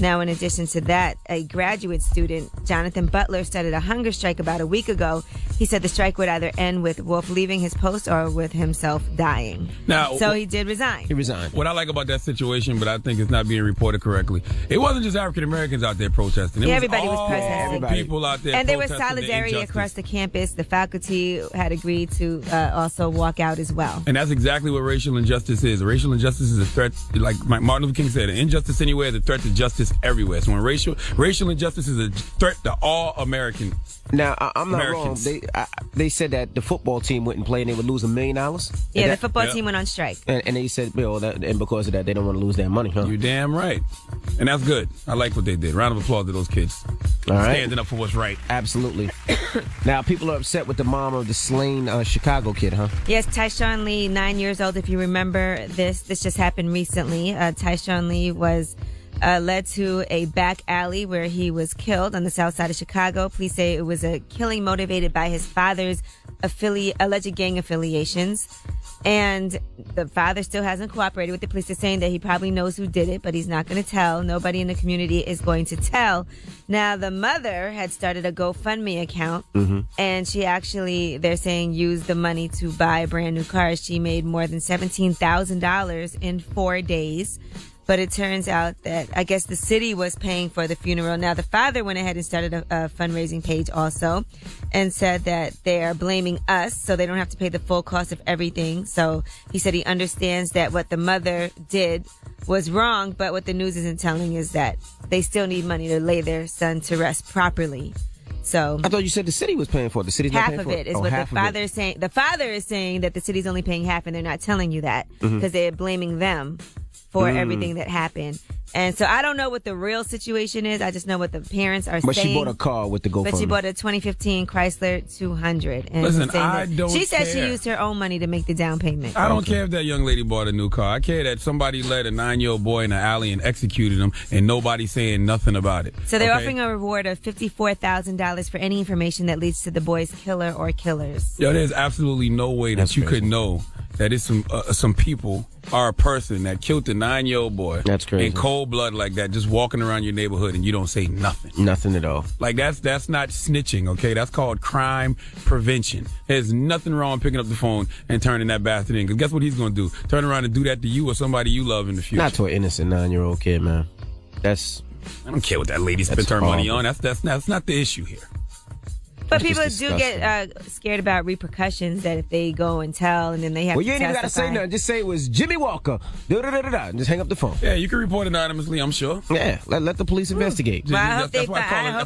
Now, in addition to that, a graduate student, Jonathan Butler, started a hunger strike about a week ago. He said the strike would either end with Wolf leaving his post or with himself dying. Now, so he did resign. He resigned. What I like about that situation, but I think it's not being reported correctly, it wasn't just African Americans out there protesting. Everybody was protesting. People out there and there was protesting solidarity the across the campus. The faculty had agreed to also walk out as well. And that's exactly what racial injustice is. Racial injustice is a threat, like Martin Luther King said, an injustice anywhere is a threat to justice everywhere. So when racial injustice is a threat to all Americans. Now, I'm not wrong. They said that the football team wouldn't play and they would lose $1 million. Yeah, the football team went on strike. And they said, and because of that, they don't want to lose their money, huh? You're damn right. And that's good. I like what they did. Round of applause to those kids. All right. Standing up for what's right. Absolutely. Now, people are upset with the mom of the slain Chicago kid, huh? Yes, Tyshawn Lee, 9 years old. If you remember this just happened recently. Tyshawn Lee was led to a back alley where he was killed on the south side of Chicago. Police say it was a killing motivated by his father's alleged gang affiliations. And the father still hasn't cooperated with the police. They're saying that he probably knows who did it, but he's not going to tell. Nobody in the community is going to tell. Now, the mother had started a GoFundMe account, and she actually, they're saying, used the money to buy a brand new car. She made more than $17,000 in 4 days. But it turns out that I guess the city was paying for the funeral. Now, the father went ahead and started a fundraising page also and said that they are blaming us so they don't have to pay the full cost of everything. So he said he understands that what the mother did was wrong, but what the news isn't telling is that they still need money to lay their son to rest properly. So I thought you said the city was paying for it. The city's not half paying of for it is what the father is saying. The father is saying that the city's only paying half, and they're not telling you that because they're blaming them for everything that happened. And so I don't know what the real situation is. I just know what the parents are saying. But she bought a car with the GoFundMe. But she bought a 2015 Chrysler 200. And Listen, I don't She said care. she used her own money to make the down payment. I don't care if that young lady bought a new car. I care that somebody led a 9-year-old boy in the alley and executed him, and nobody's saying nothing about it. So they're offering a reward of $54,000 for any information that leads to the boy's killer or killers. Yo, there's absolutely no way that you could know that it's some people or a person that killed a 9-year-old boy. That's crazy. In cold blood like that, just walking around your neighborhood and you don't say nothing. Nothing at all. Like that's not snitching, okay? That's called crime prevention. There's nothing wrong with picking up the phone and turning that bastard in. Because guess what he's going to do? Turn around and do that to you or somebody you love in the future. Not to an innocent 9-year-old kid, man. I don't care what that lady spent her money on. That's not the issue here. But people do get scared about repercussions that if they go and tell and then they have to you ain't even got to say nothing. Just say it was Jimmy Walker. And just hang up the phone. Yeah, you can report anonymously, I'm sure. Yeah, let the police investigate. Well, I hope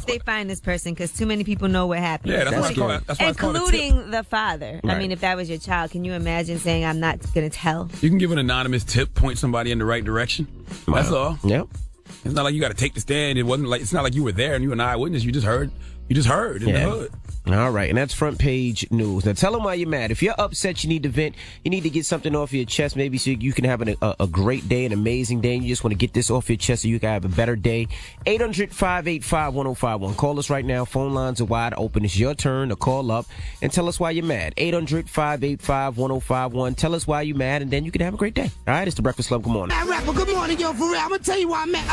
they find this person because too many people know what happened. Yeah, that's why it's called including the father. Right. I mean, if that was your child, can you imagine saying, I'm not going to tell? You can give an anonymous tip, point somebody in the right direction. That's all. Yep. It's not like you got to take the stand. It's not like you were there and you were an eyewitness. You just heard in the hood. All right, and that's front page news. Now, tell them why you're mad. If you're upset, you need to vent. You need to get something off your chest, maybe so you can have a great day, an amazing day, and you just want to get this off your chest so you can have a better day. 800-585-1051. Call us right now. Phone lines are wide open. It's your turn to call up and tell us why you're mad. 800-585-1051. Tell us why you're mad, and then you can have a great day. All right, it's the Breakfast Club. Good morning. Hey, rapper, good morning, yo, for real. I'm going to tell you why I'm mad.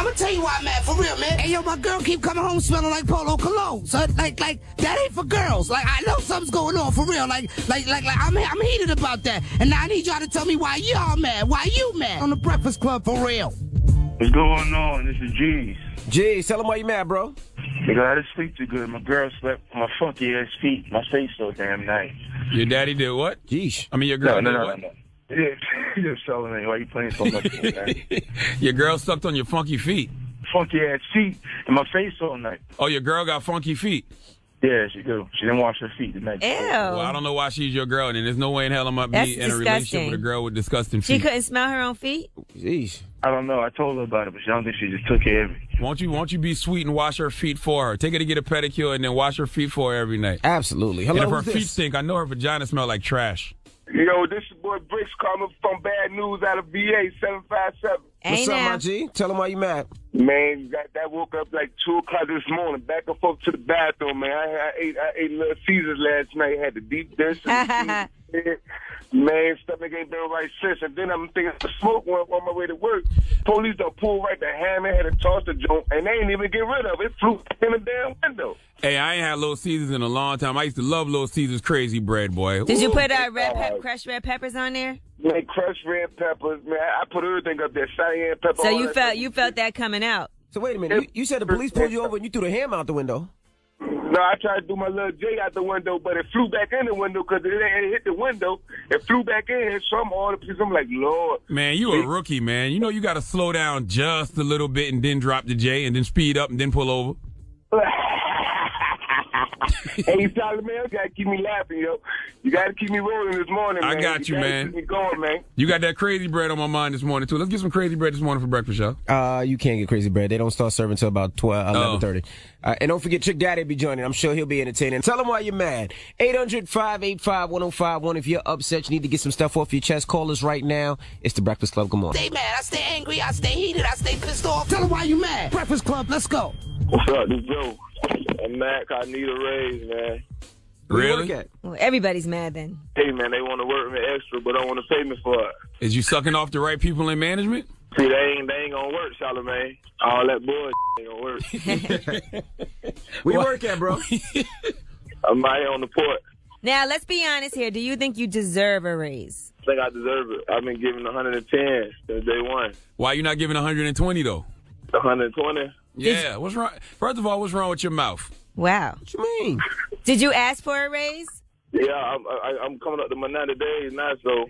For real, man. Hey, yo, my girl keep coming home smelling like Polo Cologne. So, like, that ain't for girls. Like, I know something's going on, for real. Like, I'm heated about that. And now I need y'all to tell me why y'all mad. Why you mad? On the Breakfast Club, for real. What's going on? This is G's. G's, tell them why you mad, bro. Nigga, I didn't sleep too good. My girl slept on my funky ass feet. My face so damn nice. Your daddy did what? Jeez. I mean, your girl did what? No. Yeah, you're selling me. Why you playing so much? Your girl sucked on your funky feet. Funky ass feet and my face all night. Oh, your girl got funky feet. Yeah, she do. She didn't wash her feet tonight. Ew. Well, I don't know why she's your girl, and there's no way in hell I'm up That's me in a disgusting. relationship with a girl with disgusting feet. She couldn't smell her own feet? Jeez. I don't know. I told her about it, but I don't think she just took care of me. Won't you be sweet and wash her feet for her? Take her to get a pedicure and then wash her feet for her every night. Absolutely. Hello, And if her who's feet this? stink, I know her vagina smell like trash. Yo, this your boy Bricks coming from Bad News out of VA 757. What's up, my G? Tell them why you mad. Man, that woke up like 2 o'clock this morning, back and forth to the bathroom, man. I ate Little Caesars last night, had the deep dish. Man, stomach ain't been right since. And then I'm thinking the smoke went on my way to work. Police done pulled right the hammer, had to toss the joint, and they ain't even get rid of it. It flew in the damn window. Hey, I ain't had Little Caesars in a long time. I used to love Little Caesars crazy bread, boy. Did you Ooh. put crushed red peppers on there? Man, crushed red peppers. Man, I put everything up there. Cayenne pepper. So all you felt that coming out. So wait a minute. You said the police pulled you over and you threw the ham out the window. No, I tried to do my little J out the window, but it flew back in the window because it hit the window. It flew back in, so I'm like, Lord. Man, you a rookie, man. You know you got to slow down just a little bit and then drop the J and then speed up and then pull over. Hey, Solid, man, you got to keep me laughing, yo. You got to keep me rolling this morning, man. I got you, man. Keep me going, man. You got that crazy bread on my mind this morning, too. Let's get some crazy bread this morning for breakfast, y'all. You can't get crazy bread. They don't start serving until about 11:30. And don't forget, Trick Daddy will be joining. I'm sure he'll be entertaining. Tell him why you're mad. 800-585-1051. If you're upset, you need to get some stuff off your chest, call us right now. It's the Breakfast Club. Good morning. Stay mad. I stay angry. I stay heated. I stay pissed off. Tell them why you mad. Breakfast Club, let's go. What's up, this Joe? I'm mad 'cause I need a raise, man. Where you Really? work at? Well, everybody's mad then. Hey, man, they want to work me extra, but don't want to pay me for it. Is you sucking off the right people in management? See, they ain't gonna work, Charlamagne. All that bullshit ain't gonna work. Where you work at, bro? I'm out here on the port. Now, let's be honest here. Do you think you deserve a raise? I think I deserve it. I've been giving 110 since day one. Why you not giving 120, though? 120? Yeah, what's wrong? First of all, what's wrong with your mouth? Wow. What you mean? Did you ask for a raise? Yeah, I'm coming up to my 90 days now, so.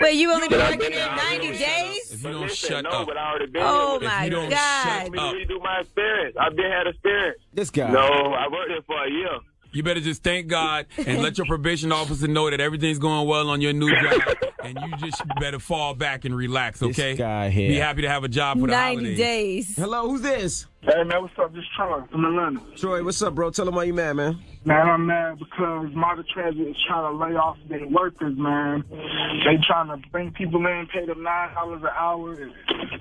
Wait, you only been But I've working been in there 90 already. days? If you don't Listen, shut no, up. but I already been Oh, here. my you don't God. shut Let me up. redo my experience. I've been had experience. This guy. No, I worked there for a year. You better just thank God and let your probation officer know that everything's going well on your new job, and you just better fall back and relax, okay? This guy here. Be happy to have a job for the 90 holidays. days. Hello, who's this? Hey, man, what's up? This is Troy from Atlanta. Troy, what's up, bro? Tell him why you mad, man. Man, I'm mad because Mother Transit is trying to lay off their workers, man. They trying to bring people in, pay them $9 an hour.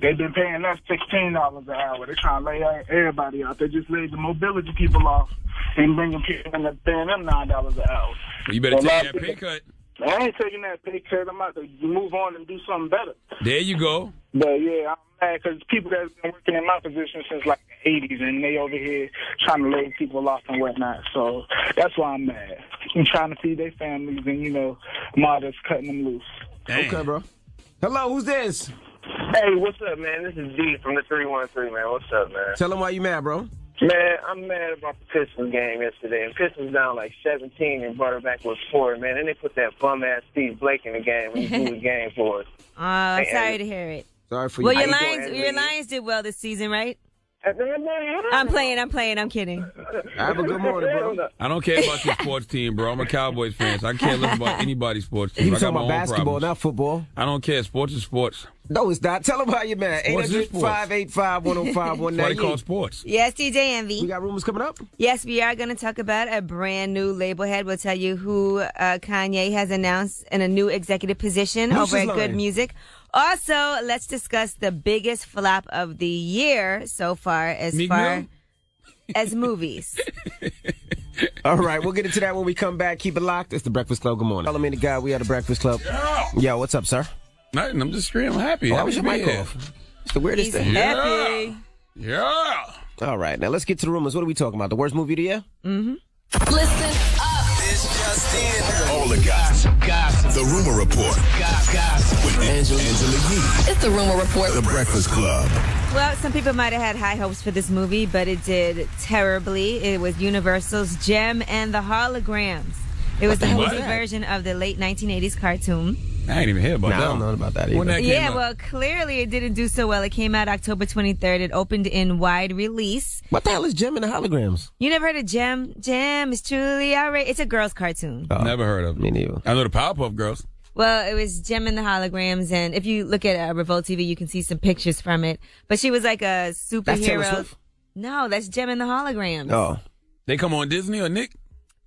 They've been paying us $16 an hour. They're trying to lay everybody off. They just laid the mobility people off and bringing people in and paying them $9 an hour. You better take that pay cut. I ain't taking that pay cut. I'm about to move on and do something better. There you go. But yeah, I'm mad because people that's been working in my position since like the 80s, and they over here trying to lay people off and whatnot. So that's why I'm mad. I'm trying to feed their families, and you know, Mother's cutting them loose. Dang. Okay, bro. Hello, who's this? Hey, what's up, man? This is D from the 313, man. What's up, man? Tell him why you mad, bro. Man, I'm mad about the Pistons game yesterday. And Pistons down like 17 and brought it back with 4, man. And they put that bum-ass Steve Blake in the game when he blew the game for us. Oh, I'm sorry to hear it. Sorry for Well, you. your How you Lions, doing, your Anthony? Lions did well this season, right? I'm kidding. Have a good morning, bro. I don't care about your sports team, bro. I'm a Cowboys fan, so I can't listen about anybody's sports team. He was I got talking my about own basketball, problems. not football. I don't care. Sports is sports. No, it's not. Tell him how you mad. Sports is sports. 800-585-1051. That's why they call it sports. Yes, DJ Envy. We got rumors coming up? Yes, we are going to talk about a brand new label head. We'll tell you who Kanye has announced in a new executive position Who's over his at Good line? Music. Also, let's discuss the biggest flop of the year so far as Miguel? movies. All right, we'll get into that when we come back. Keep it locked. It's the Breakfast Club. Good morning. Follow me, the guy. We are the Breakfast Club. Yo, what's up, sir? Nothing. I'm just screaming. I'm happy. Why Happy was to your be mic here. off? It's the weirdest He's thing. happy. Yeah. All right, now let's get to the rumors. What are we talking about? The worst movie of the year? Listen up. It's just in. All the gossip. The Rumor Report. With Angela Yee. It's the Rumor Report. The Breakfast Club. Well, some people might have had high hopes for this movie, but it did terribly. It was Universal's Gem and the Holograms. It was the What? movie version of the late 1980s cartoon. I ain't even hear about Nah, I that. don't know about that When either. that came Yeah, out. well, clearly it didn't do so well. It came out October 23rd. It opened in wide release. What the hell is Gem and the Holograms? You never heard of Gem? Gem is truly outrageous. It's a girl's cartoon. Never heard of it. Me neither. I know the Powerpuff Girls. Well, it was Gem and the Holograms, and if you look at Revolt TV, you can see some pictures from it. But she was like a superhero. That's Taylor Swift? No, that's Gem and the Holograms. Oh. They come on Disney or Nick?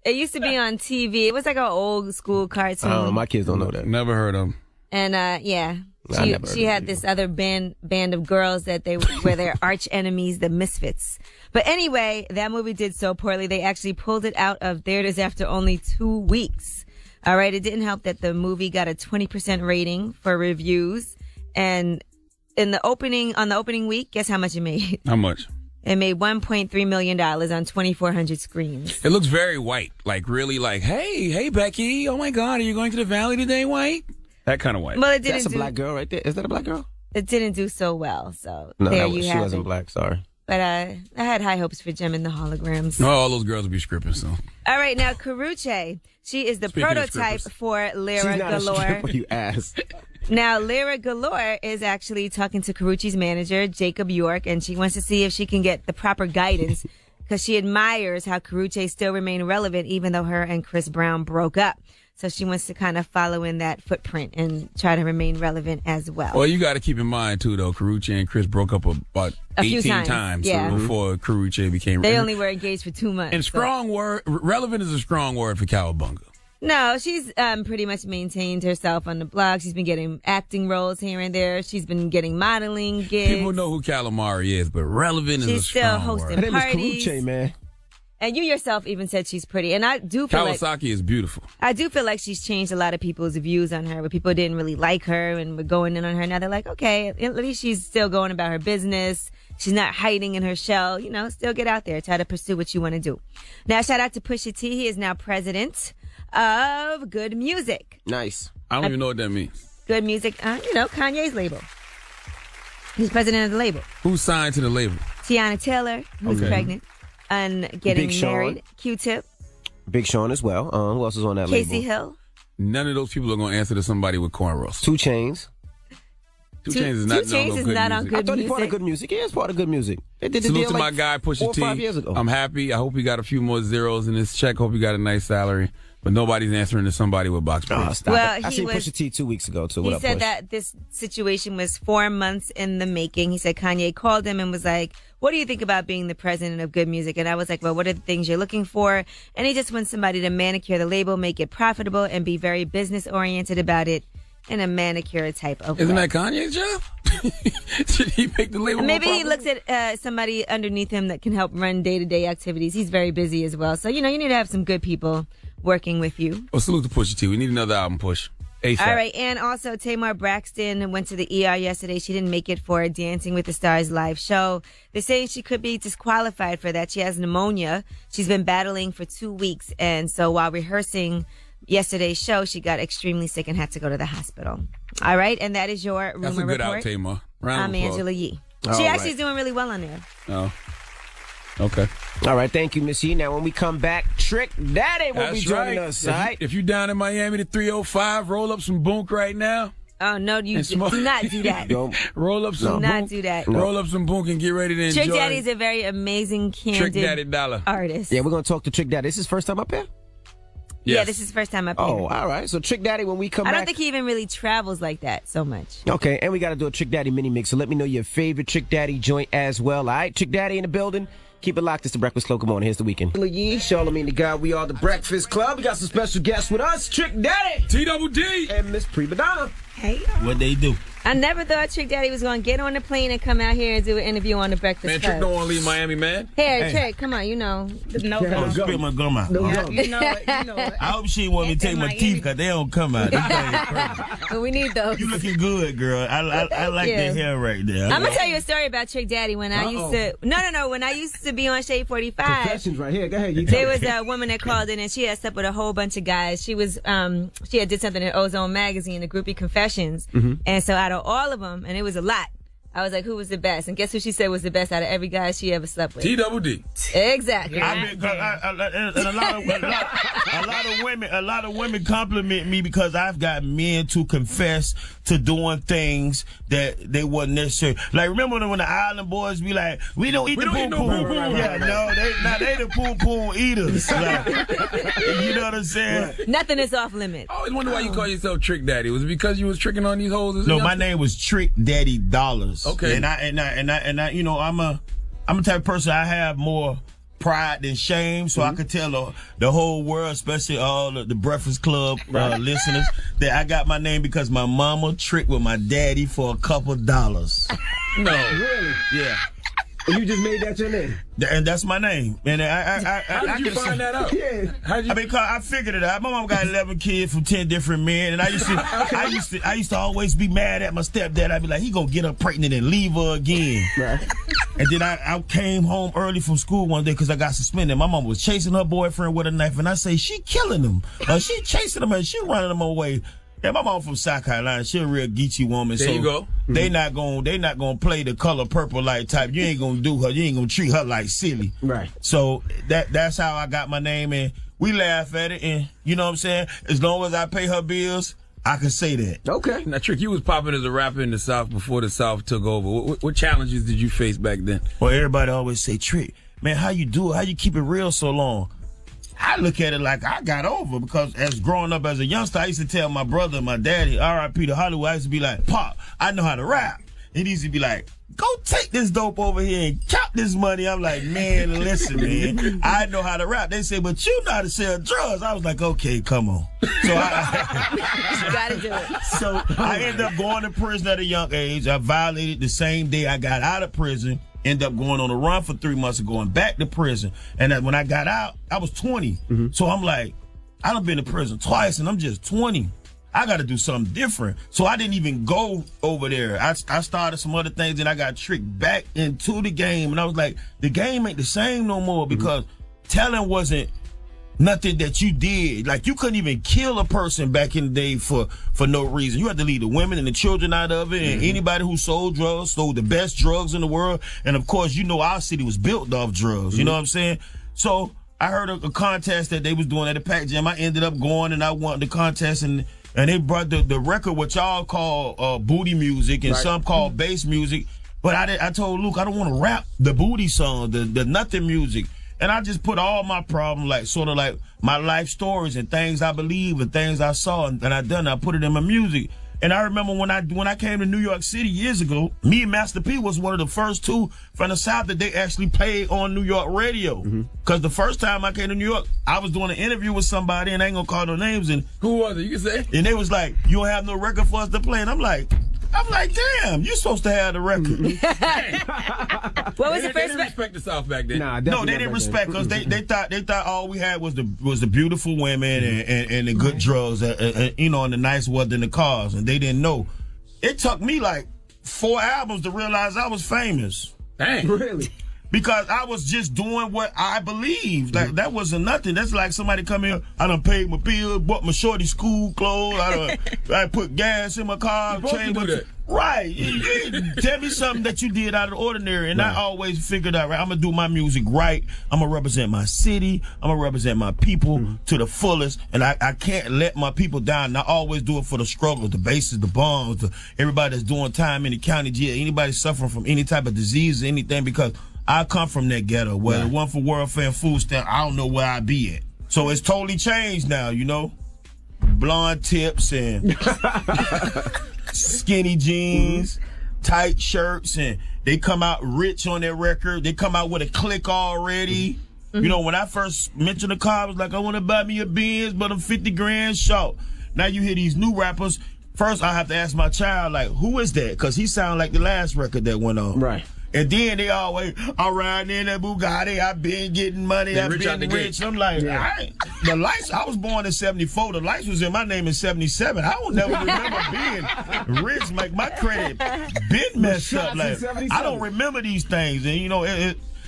It used to be on TV. It was like an old school cartoon. I don't know. My kids don't know that. Never heard of them. And yeah, I never heard she of had it this other band of girls that they were their arch enemies, the Misfits. But anyway, that movie did so poorly they actually pulled it out of theaters after only 2 weeks. All right, it didn't help that the movie got a 20% rating for reviews, and on the opening week, guess how much it made? How much? It made $1.3 million on 2,400 screens. It looks very white, like really like, hey, Becky, oh my God, are you going to the Valley today, white? That kind of white. Well, it didn't That's a black girl right there. Is that a black girl? It didn't do so well, so No, there you she have wasn't it. black. Sorry. But I had high hopes for Jem and the Holograms. No, all those girls will be scripting soon. All right, now Karrueche. She is the Speaking of prototype strippers. for Lyra She's not a Galore. stripper, you ass. Now, Lyra Galore is actually talking to Karrueche's manager, Jacob York, and she wants to see if she can get the proper guidance because she admires how Karrueche still remained relevant even though her and Chris Brown broke up. So she wants to kind of follow in that footprint and try to remain relevant as well. Well, you got to keep in mind, too, though, Karrueche and Chris broke up about A few 18 times, so yeah. before Karrueche became They only were engaged for 2 months. And relevant is a strong word for Cowabunga. No, she's pretty much maintained herself on the blog. She's been getting acting roles here and there. She's been getting modeling gigs. People know who Calamari is, but relevant is a She's still strong hosting word. Her name is parties. Karrueche, man. And you yourself even said she's pretty. And I do feel Kawasaki is beautiful. I do feel like she's changed a lot of people's views on her, where people didn't really like her and were going in on her. Now they're like, okay, at least she's still going about her business. She's not hiding in her shell. You know, still get out there. Try to pursue what you want to do. Now, shout out to Pusha T. He is now president of Good Music. Nice. I don't even know what that means. Good Music, Kanye's label. He's president of the label. Who's signed to the label? Tiana Taylor, who's Okay. pregnant and getting Big Sean. married. Q-Tip, Big Sean as well. Who else is on that Casey label? Hill. None of those people are going to answer to somebody with cornrows. 2 Chainz. Two Chainz is not 2 Chainz is good not on music. Good I thought he part of Music. Good Music. Yeah, it's part of Good Music. They did the Salute deal to like my guy 4 Pusha or 5 T. years ago. I'm happy. I hope he got a few more zeros in his check. Hope he got a nice salary. But nobody's answering to somebody with box Oh, braids. stop Well, it. I he seen was- Pusha T 2 weeks ago, too. He What up, said Push? that this situation was 4 months in the making. He said Kanye called him and was like, what do you think about being the president of Good Music? And I was like, well, what are the things you're looking for? And he just wants somebody to manicure the label, make it profitable, and be very business oriented about it in a manicure type of Isn't way. that Kanye's job? Should he make the label Maybe more he looks at somebody underneath him that can help run day-to-day activities. He's very busy as well. So, you need to have some good people working with you. Well, salute to Pusha T. We need another album push. ASAP. All right, and also Tamar Braxton went to the ER yesterday. She didn't make it for a Dancing with the Stars live show. They're saying she could be disqualified for that. She has pneumonia. She's been battling for 2 weeks, and so while rehearsing yesterday's show, she got extremely sick and had to go to the hospital. All right, and that is your rumor That's a good report. out, Tamar. Round I'm of applause. Angela Yee. All She right. actually is doing really well on there. Oh. Okay. All right, thank you, Miss Yee. Now, when we come back, Trick Daddy will be That's joining right. us, all right? If you down in Miami to 305, roll up some boonk right now. Oh, no, you And smoke. do not do that. Yo, Roll up some Do not boonk. do that. Roll up some boonk and get ready to enjoy. Trick Daddy is a very amazing, candid Trick Daddy Dollar. artist. yeah, we're going to talk to Trick Daddy. This is his first time up here? Yeah, Yes. this is his first time up here. Oh, all right. So, Trick Daddy, when we come I back. don't think he even really travels like that so much. Okay, and we got to do a Trick Daddy mini mix. So let me know your favorite Trick Daddy joint as well. All right, Trick Daddy in the building. Keep it locked. It's the Breakfast Club. Come on, here's the weekend. Yee, Charlamagne the God. We are the Breakfast Club. We got some special guests with us, Trick Daddy T-double-D. and Miss Pre-Madonna. Hey, What they do? I never thought Trick Daddy was going to get on the plane and come out here and do an interview on the Breakfast Man, Club. Trick don't want to leave Miami, man. Hey, Trick, come on, I'm gonna spit my gum out. You know it. I hope she want me to take my teeth because they don't come out. Them things crazy. But we need those. You looking good, girl. I like you. that hair right there. I'm gonna tell you a story about Trick Daddy. When I used to, when I used to be on Shade 45, Confessions right here. Go ahead. You there was a woman that called in and she had slept with a whole bunch of guys. She was, she had did something in Ozone magazine, the Groupie Confessions, and so out of all of them, and it was a lot. I was like, who was the best? And guess who she said was the best out of every guy she ever slept with? T-double-D. Exactly. And a lot of women compliment me because I've got men to confess to doing things that they wasn't necessary. Like, remember when the Island Boys be like, we don't eat the poom poom. Yeah, no, they the poom poom eaters. Like, you know what I'm saying? Nothing is off limits. I always wonder why you call yourself Trick Daddy. Was it because you was tricking on these hoes? No, my name was Trick Daddy Dollars. Okay. And I, you know, I'm a type of person. I have more pride than shame, so I could tell the whole world, especially all the Breakfast Club listeners, that I got my name because my mama tricked with my daddy for a couple dollars. No. Really? Yeah. You just made that your name. And that's my name. And How did you find that out? Yeah. I mean, 'cause I figured it out. My mom got 11 kids from 10 different men, and I used to always be mad at my stepdad. I'd be like, he gonna get her pregnant and leave her again. Right. And then I came home early from school one day because I got suspended. My mom was chasing her boyfriend with a knife, and I say, she killing him. She chasing him and she running him away. Yeah, my mom from South Carolina. She a real geeky woman. There so you go. They not gonna play the color purple light type. You ain't gonna do her. You ain't gonna treat her like silly. Right. So that's how I got my name, and we laugh at it. And you know what I'm saying? As long as I pay her bills, I can say that. Okay. Now, Trick, you was popping as a rapper in the South before the South took over. What challenges did you face back then? Well, everybody always say, Trick, man, how you do it? How you keep it real so long? I look at it like I got over, because as growing up as a youngster, I used to tell my brother, my daddy, R.I.P. to Hollywood, I used to be like, Pop, I know how to rap. And he used to be like, go take this dope over here and count this money. I'm like, man, listen, man, I know how to rap. They say, but you know how to sell drugs. I was like, okay, come on. So You gotta do it. So I ended up going to prison at a young age. I violated the same day I got out of prison. Ended up going on a run for 3 months and going back to prison. And when I got out, I was 20. Mm-hmm. So I'm like, I done been to prison twice and I'm just 20. I got to do something different. So I didn't even go over there. I started some other things and I got tricked back into the game. And I was like, the game ain't the same no more, because talent wasn't nothing that you did. Like, you couldn't even kill a person back in the day for no reason. You had to leave the women and the children out of it, and anybody who sold drugs sold the best drugs in the world. And of course, you know, our city was built off drugs. You know what I'm saying? So I heard a contest that they was doing at the Pac Jam. I ended up going and I won the contest, and they brought the record, what y'all call booty music and some call bass music. But I told Luke, I don't want to rap the booty song, the nothing music. And I just put all my problems, like sort of like my life stories and things I believe and things I saw and I done. I put it in my music. And I remember when I came to New York City years ago, me and Master P was one of the first two from the South that they actually played on New York radio. Because the first time I came to New York, I was doing an interview with somebody, and I ain't gonna call no names. And who was it? You can say. And they was like, you don't have no record for us to play. And I'm like, damn, you supposed to have the record. What was the They first? didn't respect the South back then. Nah, No, they didn't respect, because they thought all we had was the beautiful women and the good drugs, you know, and the nice weather and the cars, and they didn't know. It took me like 4 albums to realize I was famous. Dang. Really? Because I was just doing what I believed. Like, that wasn't nothing. That's like somebody come in, I done paid my bills, bought my shorty school clothes, I put gas in my car, changed my... Right. You tell me something that you did out of the ordinary. And I always figured out, right, I'm going to do my music right. I'm going to represent my city. I'm going to represent my people to the fullest. And I can't let my people down. And I always do it for the struggle, the bases, the bombs, everybody that's doing time in the county jail, anybody suffering from any type of disease or anything, because I come from that ghetto. Where it wasn't for welfare and food stamp, I don't know where I'd be at. So it's totally changed now, you know? Blonde tips and skinny jeans, tight shirts, and they come out rich on their record. They come out with a click already. You know, when I first mentioned the car, I was like, I want to buy me a Benz, but I'm 50 grand short. Now you hear these new rappers. First, I have to ask my child, like, who is that? Because he sound like the last record that went on. Right. And then they always, I'm riding in that Bugatti, I've been getting money, I've been rich. I'm like, the lights, I was born in 74, the lights was in my name in 77. I will never remember being rich. Like, my credit been messed up. Like, I don't remember these things. And, you know,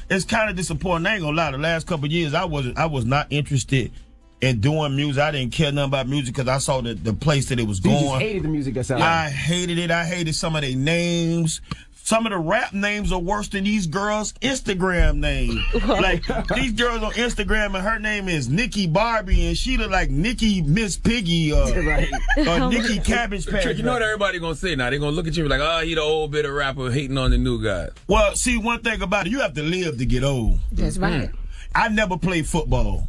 it's kind of disappointing. I ain't gonna lie, the last couple of years, I was not interested in doing music. I didn't care nothing about music because I saw the place that it was going. You just hated the music that's out. I hated it. I hated some of their names. Some of the rap names are worse than these girls' Instagram names. Like, these girls on Instagram, and her name is Nikki Barbie, and she look like Nikki Miss Piggy or Nikki Cabbage Patch. Trick, you know what everybody gonna say now? They gonna look at you like, oh, he the old bit of rapper hating on the new guy. Well, see, one thing about it, you have to live to get old. That's right. I never played football.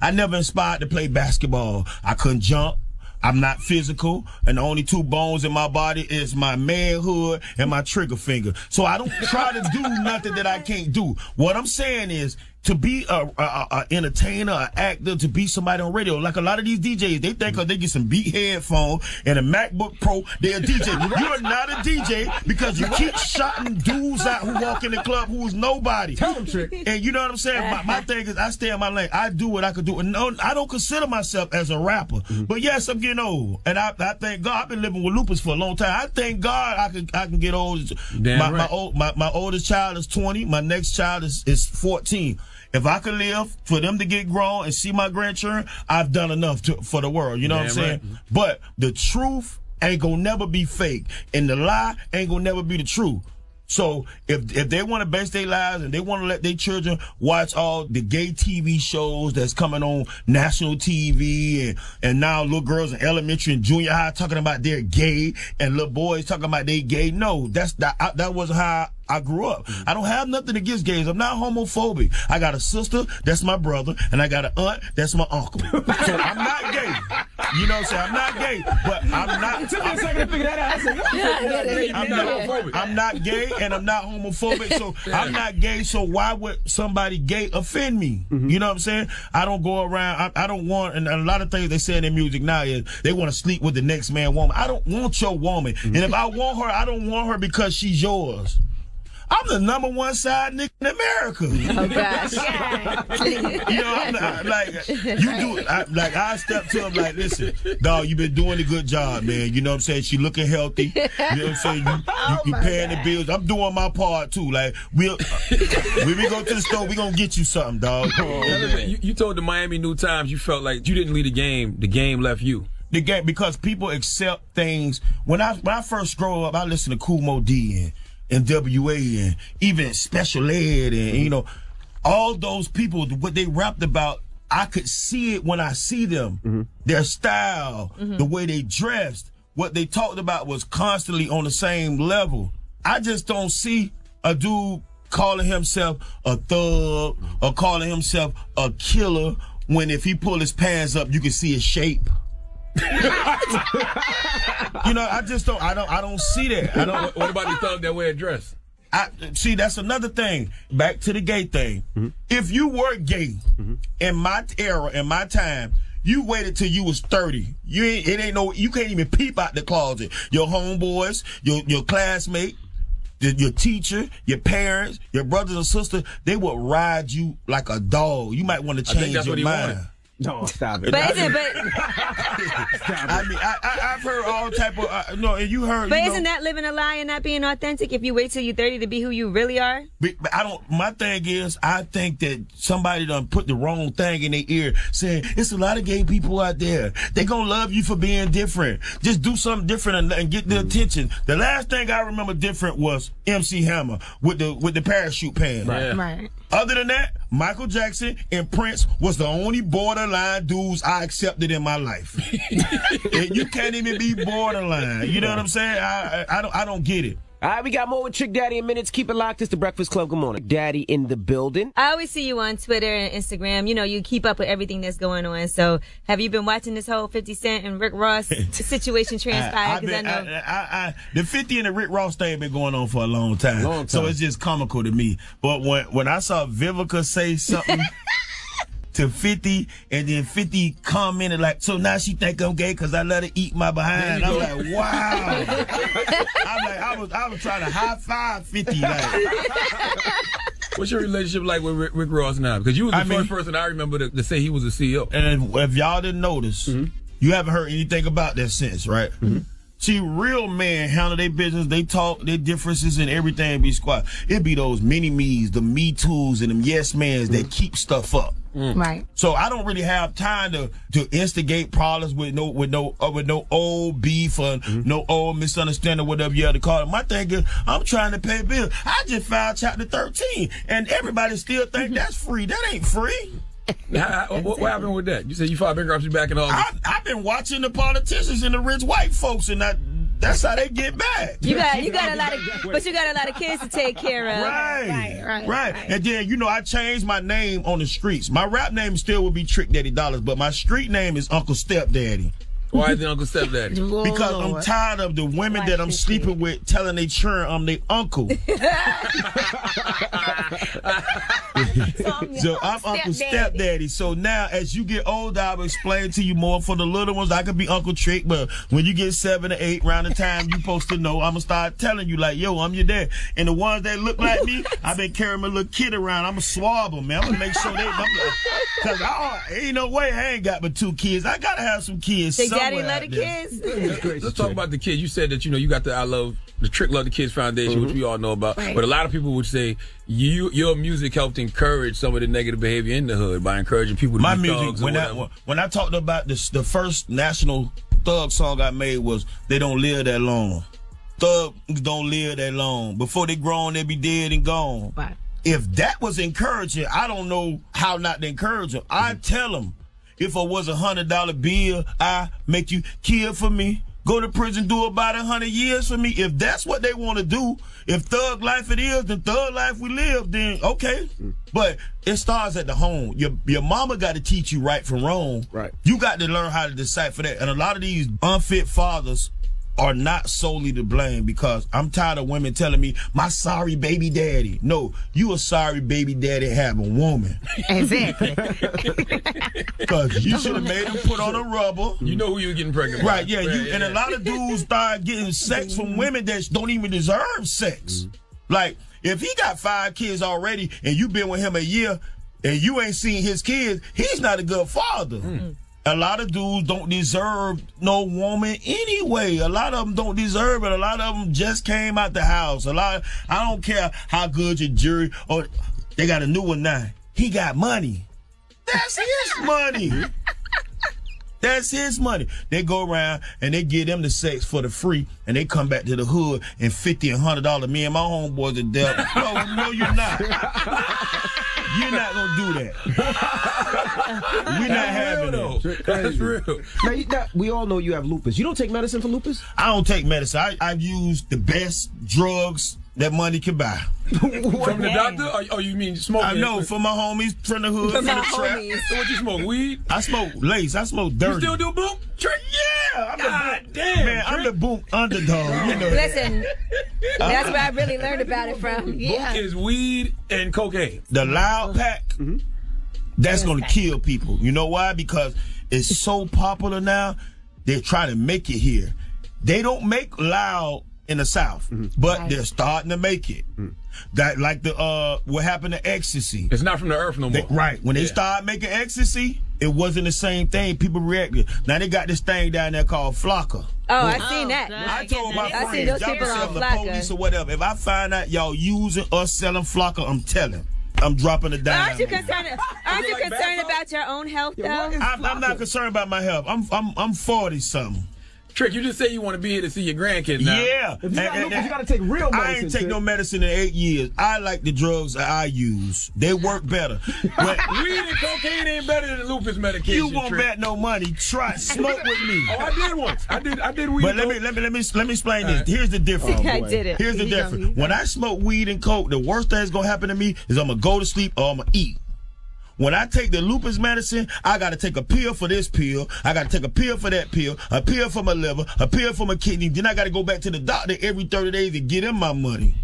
I never inspired to play basketball. I couldn't jump. I'm not physical, and the only two bones in my body is my manhood and my trigger finger. So I don't try to do nothing that I can't do. What I'm saying is, to be a entertainer, an actor, to be somebody on radio. Like a lot of these DJs, they think they get some beat headphones and a MacBook Pro, they're a DJ. You're not a DJ because you keep shouting dudes out who walk in the club who is nobody. Tell them, Trick. And you know what I'm saying? My thing is I stay in my lane. I do what I could do. And no, I don't consider myself as a rapper. But yes, I'm getting old. And I thank God. I've been living with lupus for a long time. I thank God I can get old. My oldest child is 20. My next child is 14. If I could live for them to get grown and see my grandchildren, I've done enough for the world. You know what I'm saying? Right. But the truth ain't gonna never be fake, and the lie ain't gonna never be the truth. So if they want to base their lives and they want to let their children watch all the gay TV shows that's coming on national TV and now little girls in elementary and junior high talking about they're gay and little boys talking about they gay. No, that wasn't how I grew up. I don't have nothing against gays. I'm not homophobic. I got a sister, that's my brother, and I got an aunt, that's my uncle. So I'm not gay. You know what I'm saying? I'm not gay, but I'm not. It took me a second to figure that out. I said, I'm not gay and I'm not homophobic. So I'm not gay. So why would somebody gay offend me? You know what I'm saying? I don't go around. I don't want, and a lot of things they say in their music now is they want to sleep with the next man woman. I don't want your woman. And if I want her, I don't want her because she's yours. I'm the number one side nigga in America. Oh gosh. You know, I'm not, like, you do it. I step to him like, listen, dog, you been doing a good job, man. You know what I'm saying? She looking healthy. You know what I'm saying? You paying the bills. I'm doing my part too. Like, when we go to the store, we gonna get you something, dog. You told the Miami New Times you felt like you didn't leave the game left you. The game, because people accept things. When I first grew up, I listened to Kool Moe Dee and NWA and even Special Ed and you know all those people, what they rapped about, I could see it when I see them. Their style, the way they dressed, what they talked about was constantly on the same level. I just don't see a dude calling himself a thug or calling himself a killer when if he pull his pants up you can see his shape. You know, I don't see that. I don't. What about the thug that wear a dress? See, that's another thing. Back to the gay thing. If you were gay in my era, in my time, you waited till you was 30. You can't even peep out the closet. Your homeboys, your classmate, your teacher, your parents, your brothers and sisters, they would ride you like a dog. You might want to change your mind. No, stop it. But I mean, I've heard all type of no, and you heard. But isn't that living a lie and not being authentic? If you wait till you're 30 to be who you really are. But I don't. My thing is, I think that somebody done put the wrong thing in their ear, saying it's a lot of gay people out there. They gonna love you for being different. Just do something different and get the attention. The last thing I remember different was MC Hammer with the parachute pants. Right. Other than that, Michael Jackson and Prince was the only borderline dudes I accepted in my life. And you can't even be borderline. You know what I'm saying? I don't get it. All right, we got more with Trick Daddy in minutes. Keep it locked. It's the Breakfast Club. Good morning. Daddy in the building. I always see you on Twitter and Instagram. You know, you keep up with everything that's going on. So have you been watching this whole 50 Cent and Rick Ross situation transpire? Because I know the 50 and the Rick Ross thing been going on for a long time. So it's just comical to me. But when I saw Vivica say something to 50, and then 50 commented like, so now she think I'm gay because I let her eat my behind. I'm like, wow. I was trying to high five 50. Like. What's your relationship like with Rick Ross now? Because you was the first person I remember to say he was a CEO. And if y'all didn't notice, you haven't heard anything about that since, right? See, real men handle their business, they talk, their differences and everything be squat. It be those mini-me's, the Me Too's and them yes mans that keep stuff up. Right. So I don't really have time to instigate problems with no old beef or no old misunderstanding, whatever you have to call it. My thing is, I'm trying to pay bills. I just filed Chapter 13, and everybody still think that's free. That ain't free. What happened with that? You said you filed bankruptcy back in August. I've been watching the politicians and the rich white folks, and that's how they get back. You got a lot of kids to take care of. Right. And then I changed my name on the streets. My rap name still would be Trick Daddy Dollars, but my street name is Uncle Stepdaddy. Why is it Uncle Stepdaddy? Because I'm tired of the women that I'm sleeping with telling they children I'm their uncle. So I'm Uncle Stepdaddy. So now, as you get older, I'll explain to you more. For the little ones, I could be Uncle Trick, but when you get 7 or 8, around the time you supposed to know, I'm gonna start telling you like, yo, I'm your dad. And the ones that look like me, I've been carrying my little kid around. I'm gonna swab them, man. I'm gonna make sure because ain't no way I ain't got but 2 kids. I gotta have some kids. Say, somewhere Daddy love the out there. kids. Let's talk about the kids. You said that you got the Trick Love the Kids Foundation, which we all know about. Right. But a lot of people would say your music helped encourage some of the negative behavior in the hood by encouraging people to My be music, thugs or whatever. when I talked about this, the first national thug song I made was "They Don't Live That Long." Thugs don't live that long. Before they grown, they be dead and gone. Right. If that was encouraging, I don't know how not to encourage them. I tell them, if I was $100 bill, I make you kill for me. Go to prison, do about 100 years for me. If that's what they want to do, if thug life it is, the thug life we live, then okay. But it starts at the home. Your mama got to teach you right from wrong. Right. You got to learn how to decipher that. And a lot of these unfit fathers are not solely to blame, because I'm tired of women telling me, my sorry baby daddy. No, you a sorry baby daddy having a woman. Exactly. Because you should have made him put on a rubber. You know who you were getting pregnant by. Right, yeah. And a lot of dudes start getting sex from women that don't even deserve sex. Like, if he got 5 kids already and you been with him a year and you ain't seen his kids, he's not a good father. A lot of dudes don't deserve no woman anyway. A lot of them don't deserve it. A lot of them just came out the house. I don't care how good your jury, or they got a new one now. He got money. That's his money. That's his money. They go around and they give them the sex for the free, and they come back to the hood and $50 and $100. Me and my homeboys are dead. No, you're not. You're not gonna do that. We're not having it. That's real. Now, we all know you have lupus. You don't take medicine for lupus? I don't take medicine. I've used the best drugs that money can buy. From the doctor? Or you mean smoking? I know, from my homies from the hood, from the trap. So what you smoke, weed? I smoke lace. I smoke dirty. You still do boom? Trick? Yeah. God damn. Man, I'm the boom underdog. You know Listen, that's where I really learned about it from. Boom is weed and cocaine. The loud pack, that's going to kill people. You know why? Because it's so popular now, they're trying to make it here. They don't make loud in the South, but they're starting to make it. That like the what happened to ecstasy. It's not from the earth no more. Right. When they started making ecstasy, it wasn't the same thing. People reacted. Now they got this thing down there called Flocka. Oh, I seen that. I told my I see friends, those y'all people can on sell the Flocka. police or whatever. If I find out y'all using or selling Flocka, I'm telling. I'm dropping it down. Aren't you concerned about your own health, though? I'm not concerned about my health. I'm 40 something. Trick, you just say you want to be here to see your grandkids now. Yeah. If you got lupus, you got to take real medicine. I ain't take no medicine in 8 years. I like the drugs that I use. They work better. But weed and cocaine ain't better than lupus medication. You won't Trick. bet no money. Try smoke with me. Oh, I did once. I did weed. But let me explain this. Here's the difference. I did it. Here's the difference. When I smoke weed and coke, the worst thing that's gonna happen to me is I'm gonna go to sleep or I'm gonna eat. When I take the lupus medicine, I got to take a pill for this pill. I got to take a pill for that pill, a pill for my liver, a pill for my kidney. Then I got to go back to the doctor every 30 days to get him my money.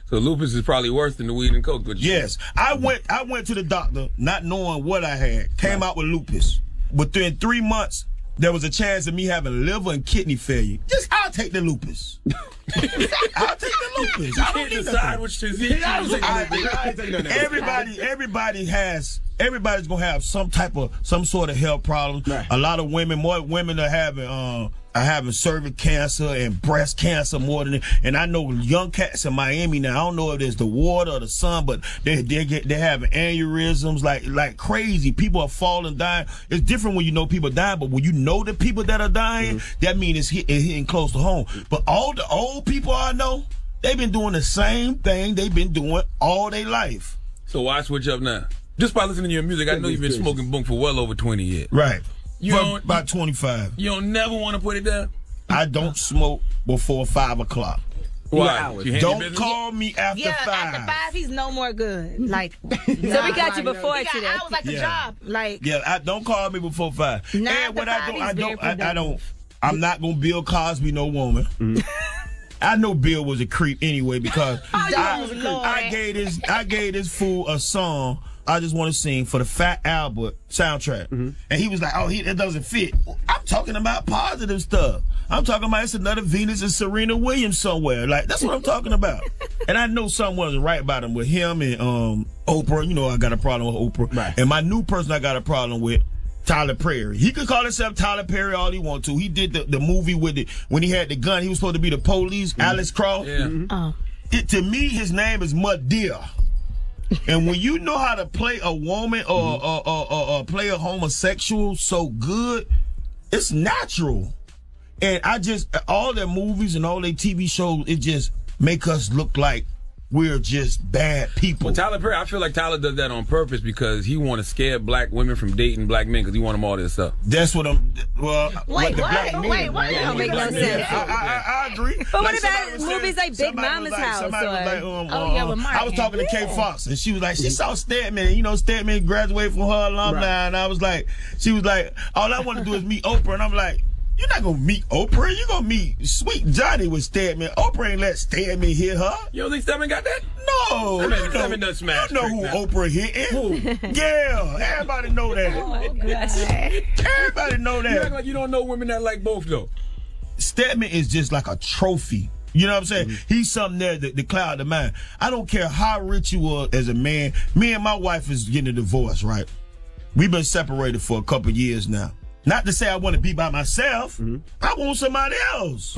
So lupus is probably worse than the weed and coke. Yes. I went to the doctor not knowing what I had. Came out with lupus. Within 3 months, there was a chance of me having liver and kidney failure. I'll take the lupus. I'll take the lupus. I don't need decide which disease. Everybody's gonna have some sort of health problem. Right. A lot of more women are having cervical cancer and breast cancer more than. And I know young cats in Miami now. I don't know if it's the water or the sun, but they're having aneurysms like crazy. People are falling, dying. It's different when you know people dying, but when you know the people that are dying, that means it's hitting close to home. But all the old people I know, they've been doing the same thing they've been doing all their life. So why switch up now? Just by listening to your music, I know you've been smoking boom for well over 20 years. Right. About 25. You don't never want to put it down? I don't smoke before 5 o'clock. Why? Don't call me after 5. After 5, he's no more good. Like, so we got you before today. I was like a job. Like, don't call me before 5. And what I I'm not gonna Bill Cosby no woman. I know Bill was a creep anyway because I gave this fool a song I just want to sing for the Fat Albert soundtrack. And he was like, it doesn't fit. I'm talking about positive stuff. I'm talking about it's another Venus and Serena Williams somewhere. Like, that's what I'm talking about. And I know something wasn't right about him with him and Oprah. You know I got a problem with Oprah. Right. And my new person I got a problem with, Tyler Perry. He could call himself Tyler Perry all he wants to. He did the movie with it when he had the gun. He was supposed to be the police, Alex Cross. Yeah. To me, his name is Madea. And when you know how to play a woman or play a homosexual so good, it's natural. And all their movies and all their TV shows, it just make us look like we're just bad people. Well, Tyler Perry, I feel like Tyler does that on purpose because he want to scare black women from dating black men because he want them all this stuff. That's what I'm. Well, wait, that don't make no sense. I agree. But what about movies like Big Mama's House? Somebody was like, I was talking to Kay Fox and she was like, she saw Stedman. You know, Stedman graduated from her alumni, and I was like, she was like, all I want to do is meet Oprah, and I'm like, you're not gonna meet Oprah. You're gonna meet Sweet Johnny with Stedman. Oprah ain't let Stedman hit her. You don't think Stedman got that? No. Stedman doesn't smash. You know who Oprah hitting? Who? Yeah. Everybody know that. Oh, gosh. Everybody know that. You act like you don't know women that like both, though. Stedman is just like a trophy. You know what I'm saying? He's something there that cloud the mind. I don't care how rich you are as a man. Me and my wife is getting a divorce, right? We've been separated for a couple years now. Not to say I want to be by myself. I want somebody else.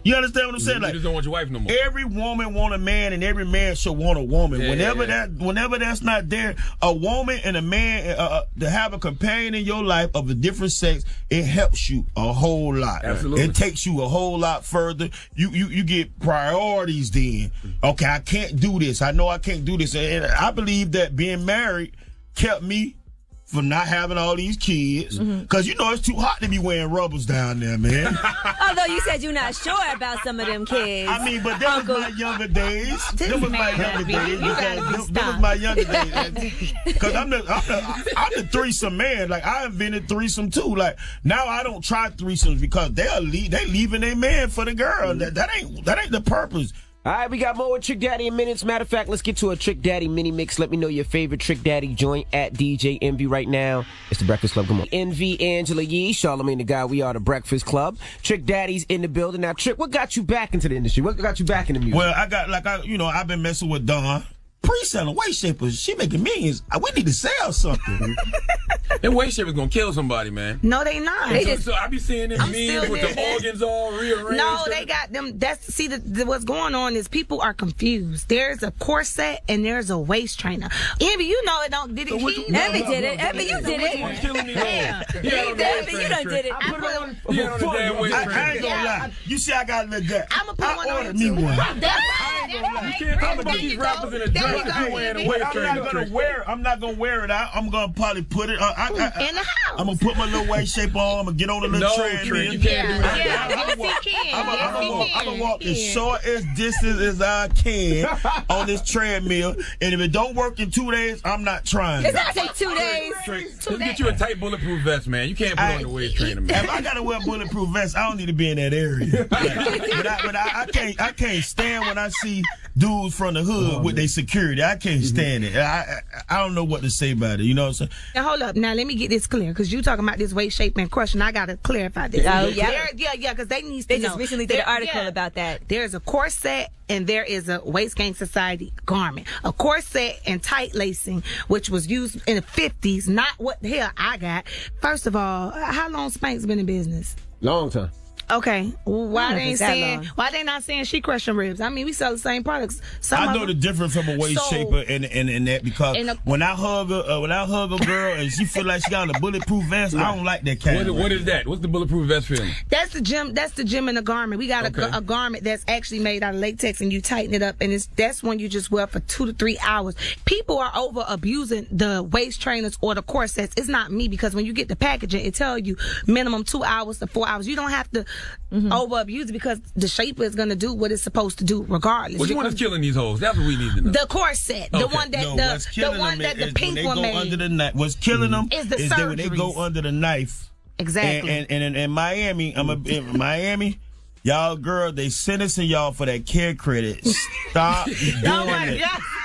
You understand what I'm saying? You Like, just don't want your wife no more. Every woman want a man, and every man should want a woman. Whenever that's not there, a woman and a man to have a companion in your life of a different sex, it helps you a whole lot. Absolutely. It takes you a whole lot further. You get priorities then. Okay, I can't do this. I know I can't do this. And I believe that being married kept me for not having all these kids. Because, you know, it's too hot to be wearing rubbers down there, man. Although you said you're not sure about some of them kids. I mean, but that was my younger days. Them was my younger days. That was my younger days. Because I'm the threesome man. Like, I invented threesome too. Like, now I don't try threesomes because they leaving their man for the girl. That ain't the purpose. All right, we got more with Trick Daddy in minutes. Matter of fact, let's get to a Trick Daddy mini mix. Let me know your favorite Trick Daddy joint at DJ Envy right now. It's the Breakfast Club. Come on. Envy, Angela Yee, Charlamagne the Guy. We are the Breakfast Club. Trick Daddy's in the building. Now, Trick, what got you back into the industry? What got you back in the music? Well, I've been messing with Dawn. Pre-selling Weight Shapers. She making millions. We need to sell something. Them Weight Shapers gonna kill somebody, man. No, they not. So I be seeing them memes with the organs all rearranged. No, they got them. What's going on is people are confused. There's a corset and there's a waist trainer. Envy, you know it don't. Did it? Envy did it. Envy, you did it. Which killing me, though? Envy, you done did it. He had on the damn waist trainer. I ain't gonna lie. You see, I got a gut. I'm gonna put one on ordered me one. You can't talk about these rappers in a dress if you wearing a waist trainer. I'm not gonna wear it out. I'm gonna probably put it in the house. I'm gonna put my little waist shape on. I'm gonna get on the little treadmill. You can't do that. I'm gonna walk as short as distance as I can on this treadmill. And if it don't work in 2 days, I'm not trying. It's not take 2 days. Let's get you a tight bulletproof vest, man. You can't put on the waist trainer, man. If I gotta wear a bulletproof vest, I don't need to be in that area. But I can't stand when I see dudes from the hood with their security. I can't stand it. I don't know what to say about it. You know what I'm saying? Now, hold up. Now, let me get this clear, because you talking about this weight shape and question. I got to clarify this. Oh, yeah? Yeah, because they need to They know. just recently did an article about that. There's a corset and there is a Waist Gang Society garment. A corset and tight lacing, which was used in the 50s, not what the hell I got. First of all, how long Spanx been in business? Long time. Okay, why they long. not saying she crushing ribs? I mean, we sell the same products. I know the difference from a waist shaper and that, because when I hug a girl and she feel like she got a bulletproof vest, I don't like that kind. What is that? What's the bulletproof vest feeling? That's the gym in the garment. We got a garment that's actually made out of latex, and you tighten it up, and that's one you just wear for 2 to 3 hours. People are over abusing the waist trainers or the corsets. It's not me, because when you get the packaging, it tells you minimum 2 hours to 4 hours. You don't have to over abuse it, because the shaper is going to do what it's supposed to do regardless. Which one is killing these hoes? That's what we need to know. The corset, the one that the pink one made. What's killing them is the is that when they surgeries. go under the knife Exactly. And in Miami, in Miami, y'all girl, they sentencing y'all for that care credit. Stop doing it.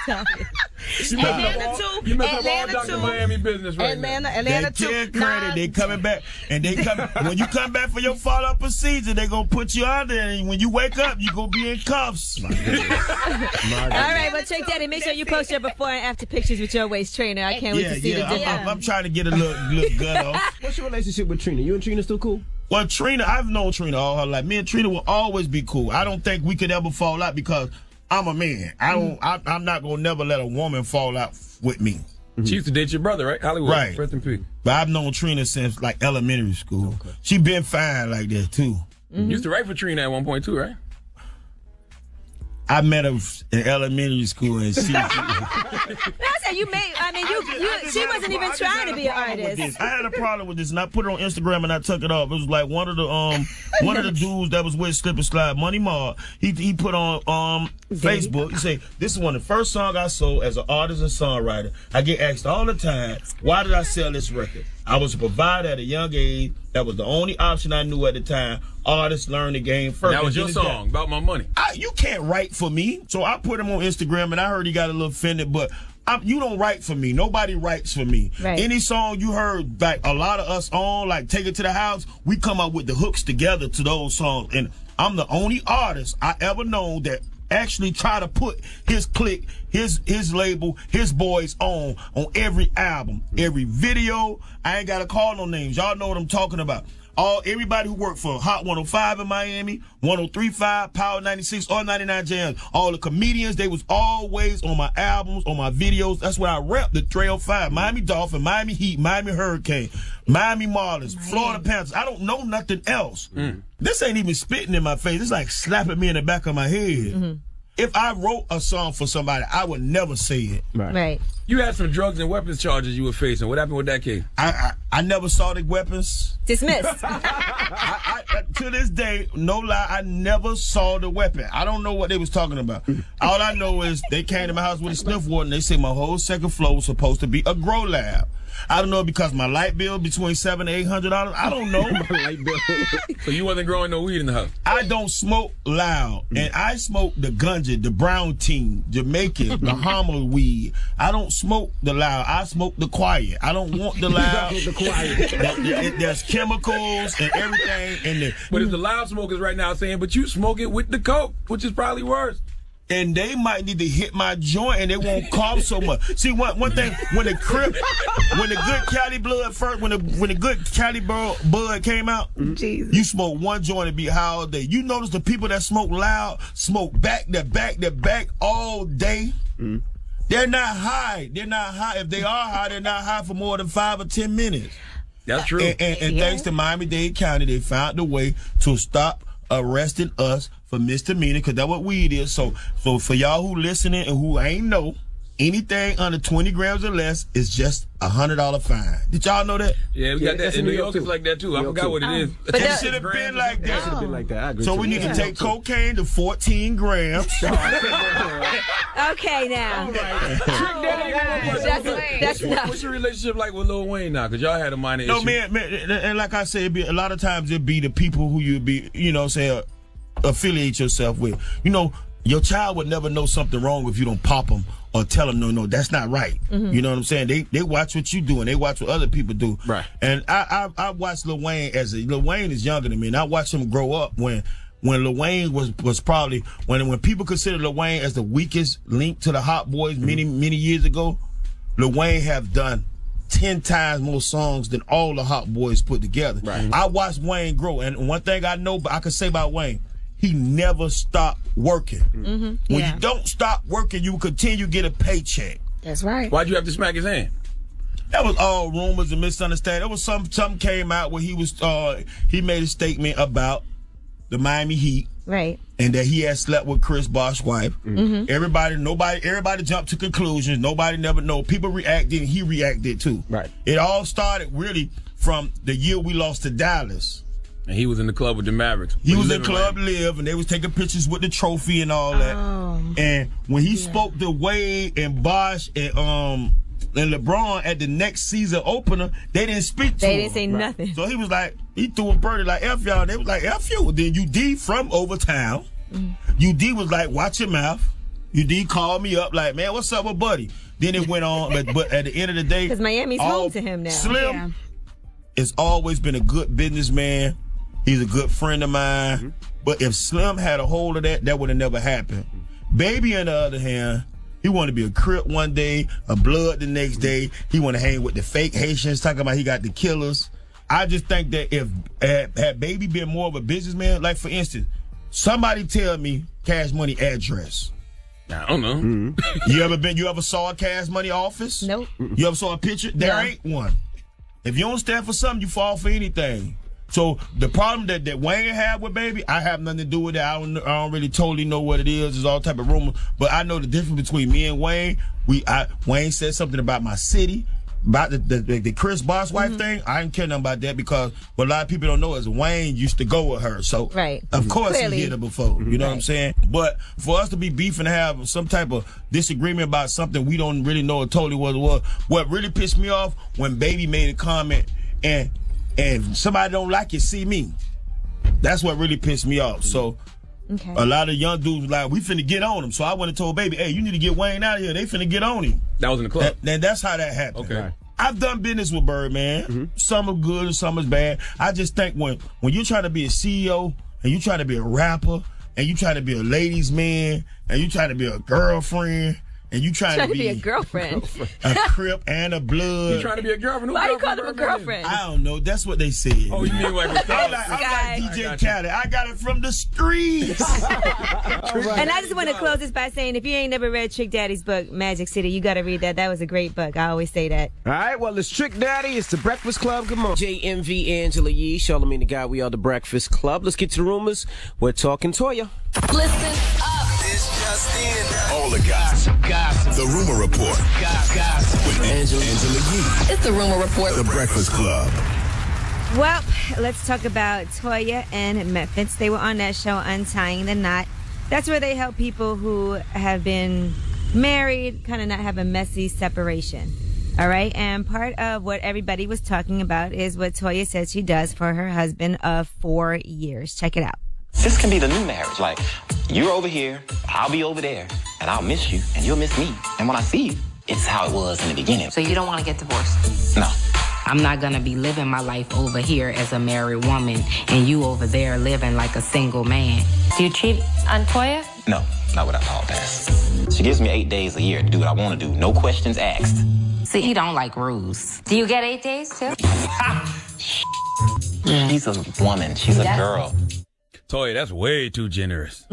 Atlanta too. You mess up all Dr. Miami business right Atlanta That too. care credit, they coming back, and they come when you come back for your follow-up procedure, they gonna put you under, and when you wake up, you gonna be in cuffs. All right, well, Trick Daddy, make sure you post your before and after pictures with your waist trainer. I can't wait to see the difference. I'm trying to get a little gut off. What's your relationship with Trina? You and Trina still cool? Well, Trina, I've known Trina all her life. Me and Trina will always be cool. I don't think we could ever fall out because I'm a man. I'm not gonna never let a woman fall out with me. She used to date your brother, right? Hollywood. Right. Rest in peace. But I've known Trina since like elementary school. Okay. She been fine like that too. You used to write for Trina at one point too, right? I met her in elementary school, and she. She wasn't even trying to be an artist. I had a problem with this, and I put it on Instagram, and I took it off. It was like one of the dudes that was with Slip and Slide, Money Mark. He put on Facebook. He said, "This is one of the first songs I sold as an artist and songwriter. I get asked all the time, why did I sell this record? I was a provider at a young age. That was the only option I knew at the time. Artists learn the game first." That was your song, About My Money. You can't write for me. So I put him on Instagram, and I heard he got a little offended, but you don't write for me. Nobody writes for me. Right. Any song you heard, like a lot of us on, like Take It to the House, we come up with the hooks together to those songs. And I'm the only artist I ever known that actually try to put his clique, his label, his boys on every album, every video. I ain't got to call no names. Y'all know what I'm talking about. Everybody who worked for Hot 105 in Miami, 103.5, Power 96, or 99 Jams, all the comedians, they was always on my albums, on my videos. That's why I rep the Trail 5, Miami Dolphin, Miami Heat, Miami Hurricane, Miami Marlins, Florida Panthers. I don't know nothing else. This ain't even spitting in my face. It's like slapping me in the back of my head. If I wrote a song for somebody, I would never say it. Right. You had some drugs and weapons charges you were facing. What happened with that case? I never saw the weapons. Dismissed. To this day, no lie, I never saw the weapon. I don't know what they was talking about. All I know is they came to my house with a sniff warrant. They said my whole second floor was supposed to be a grow lab. I don't know because my light bill between $700 and $800. I don't know. My light bill. So you wasn't growing no weed in the house? I don't smoke loud, and I smoke the ganja, the brown tea, Jamaican, the Bahama weed. I don't smoke the loud. I smoke the quiet. I don't want the loud. The quiet. There's chemicals and everything in there. But if the loud smokers right now saying, but you smoke it with the coke, which is probably worse. And they might need to hit my joint and they won't cough so much. See, one thing, when the good Cali blood first, when the good Cali bud came out, you smoke one joint and be high all day. You notice the people that smoke loud smoke back to back to back all day. They're not high. They're not high. If they are high, they're not high for more than 5 or 10 minutes. That's true. And thanks to Miami-Dade County, they found a way to stop arresting us for misdemeanor, because that's what weed is. So for y'all who listening and who ain't know, anything under 20 grams or less is just $100 fine. Did y'all know that? Yeah, we got that in New York. It's like that too. I forgot what it is. It should have been like that. Should have been like that. I agree. So we need to take cocaine to 14 grams. Okay, now. That's enough. What's your relationship like with Lil Wayne now? Because y'all had a minor issue. No, man, and like I said, a lot of times it be the people who you be, say, affiliate yourself with. Your child would never know something wrong if you don't pop them or tell them, no, that's not right. You know what I'm saying? They watch what you do and they watch what other people do. Right. And I watched Lil Wayne Lil Wayne is younger than me, and I watched him grow up when Lil Wayne was probably, when people considered Lil Wayne as the weakest link to the Hot Boys many years ago, Lil Wayne have done 10 times more songs than all the Hot Boys put together. Right. I watched Wayne grow, and one thing I know, but I can say about Wayne, he never stopped working. When you don't stop working, you will continue to get a paycheck. That's right. Why'd you have to smack his hand? That was all rumors and misunderstanding. There was something came out where he made a statement about the Miami Heat. Right. And that he had slept with Chris Bosh's wife. Everybody jumped to conclusions. Nobody never know. People reacted, and he reacted too. Right. It all started really from the year we lost to Dallas. And he was in the club with the Mavericks. He was in Club Live, and they was taking pictures with the trophy and all that. And when he spoke to Wade and Bosh and and LeBron at the next season opener, they didn't speak to him. They didn't say nothing. So he was like, he threw a birdie like, F y'all. They was like, F you. Then UD from Overtown. UD was like, watch your mouth. UD called me up like, man, what's up with Buddy? Then it went on, but at the end of the day, because Miami's home to him now. Slim has always been a good businessman. He's a good friend of mine. But if Slim had a hold of that would have never happened. Baby, on the other hand, he want to be a Crip one day, a Blood the next day. He want to hang with the fake Haitians, talking about he got the killers. I just think that if had Baby been more of a businessman, like for instance, somebody tell me Cash Money address. I don't know. You ever saw a Cash Money office? Nope. You ever saw a picture? There ain't one. If you don't stand for something, you fall for anything. So the problem that Wayne had with Baby, I have nothing to do with it. I don't really totally know what it is. There's all type of rumors, but I know the difference between me and Wayne. Wayne said something about my city. About the Chris Bosh wife thing, I didn't care nothing about that because what a lot of people don't know is Wayne used to go with her. So, of course he hit her before. You know what I'm saying? But for us to be beefing and have some type of disagreement about something we don't really know totally what it was, what really pissed me off when Baby made a comment and somebody don't like it, see me. That's what really pissed me off. So, a lot of young dudes like, we finna get on him. So I went and told Baby, hey, you need to get Wayne out of here. They finna get on him. That was in the club. And that's how that happened. Okay. I've done business with Birdman. Some are good and some is bad. I just think when you're trying to be a CEO and you're trying to be a rapper and you're trying to be a ladies' man and you're trying to be a girlfriend and you trying to be a girlfriend, a Crip and a Blood. You trying to be a girlfriend? Why you call him a girlfriend? I don't know. That's what they said. Oh, you mean like I'm like DJ Khaled. I got it from the streets. And I just want to close this by saying, if you ain't never read Trick Daddy's book, Magic City, you got to read that. That was a great book. I always say that. All right, well, it's Trick Daddy. It's the Breakfast Club. Good morning. JMV, Angela Yee, Charlamagne the Guy. We are the Breakfast Club. Let's get to the rumors. We're talking Toya. Listen up. It's just in. All the gossip. The Rumor Report. With Angela Yee. It's the Rumor Report. The Breakfast Club. Well, let's talk about Toya and Memphis. They were on that show, Untying the Knot. That's where they help people who have been married kind of not have a messy separation. All right. And part of what everybody was talking about is what Toya says she does for her husband of 4 years. Check it out. This can be the new marriage. Like, you're over here, I'll be over there, and I'll miss you, and you'll miss me. And when I see you, it's how it was in the beginning. So you don't want to get divorced? No. I'm not going to be living my life over here as a married woman, and you over there living like a single man. Do you cheat on Toya? No, not without the hall pass. She gives me 8 days a year to do what I want to do. No questions asked. See, you don't like rules. Do you get 8 days, too? She's a woman. She's a girl. Toya, that's way too generous.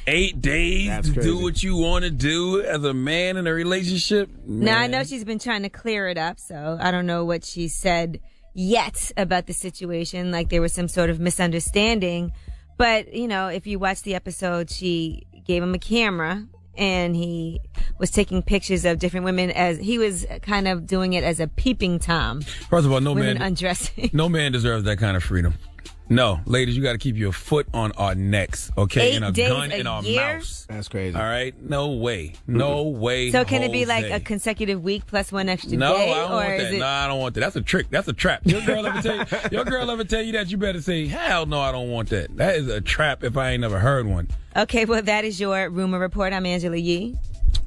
8 days to do what you want to do as a man in a relationship? Man. Now, I know she's been trying to clear it up, so I don't know what she said yet about the situation, like there was some sort of misunderstanding. But, you know, if you watch the episode, she gave him a camera and he was taking pictures of different women as he was kind of doing it as a peeping Tom. First of all, women undressing. No man deserves that kind of freedom. No, ladies, you got to keep your foot on our necks, okay? 8 and a days gun a in our year? mouths. That's crazy. All right? No way. No way. So can it be like Jose. a consecutive week plus one extra No, day? I don't want that. No, I don't want that. That's a trick. That's a trap. Your girl ever tell you that, you better say, hell no, I don't want that. That is a trap if I ain't never heard one. Okay, well, that is your rumor report. I'm Angela Yee.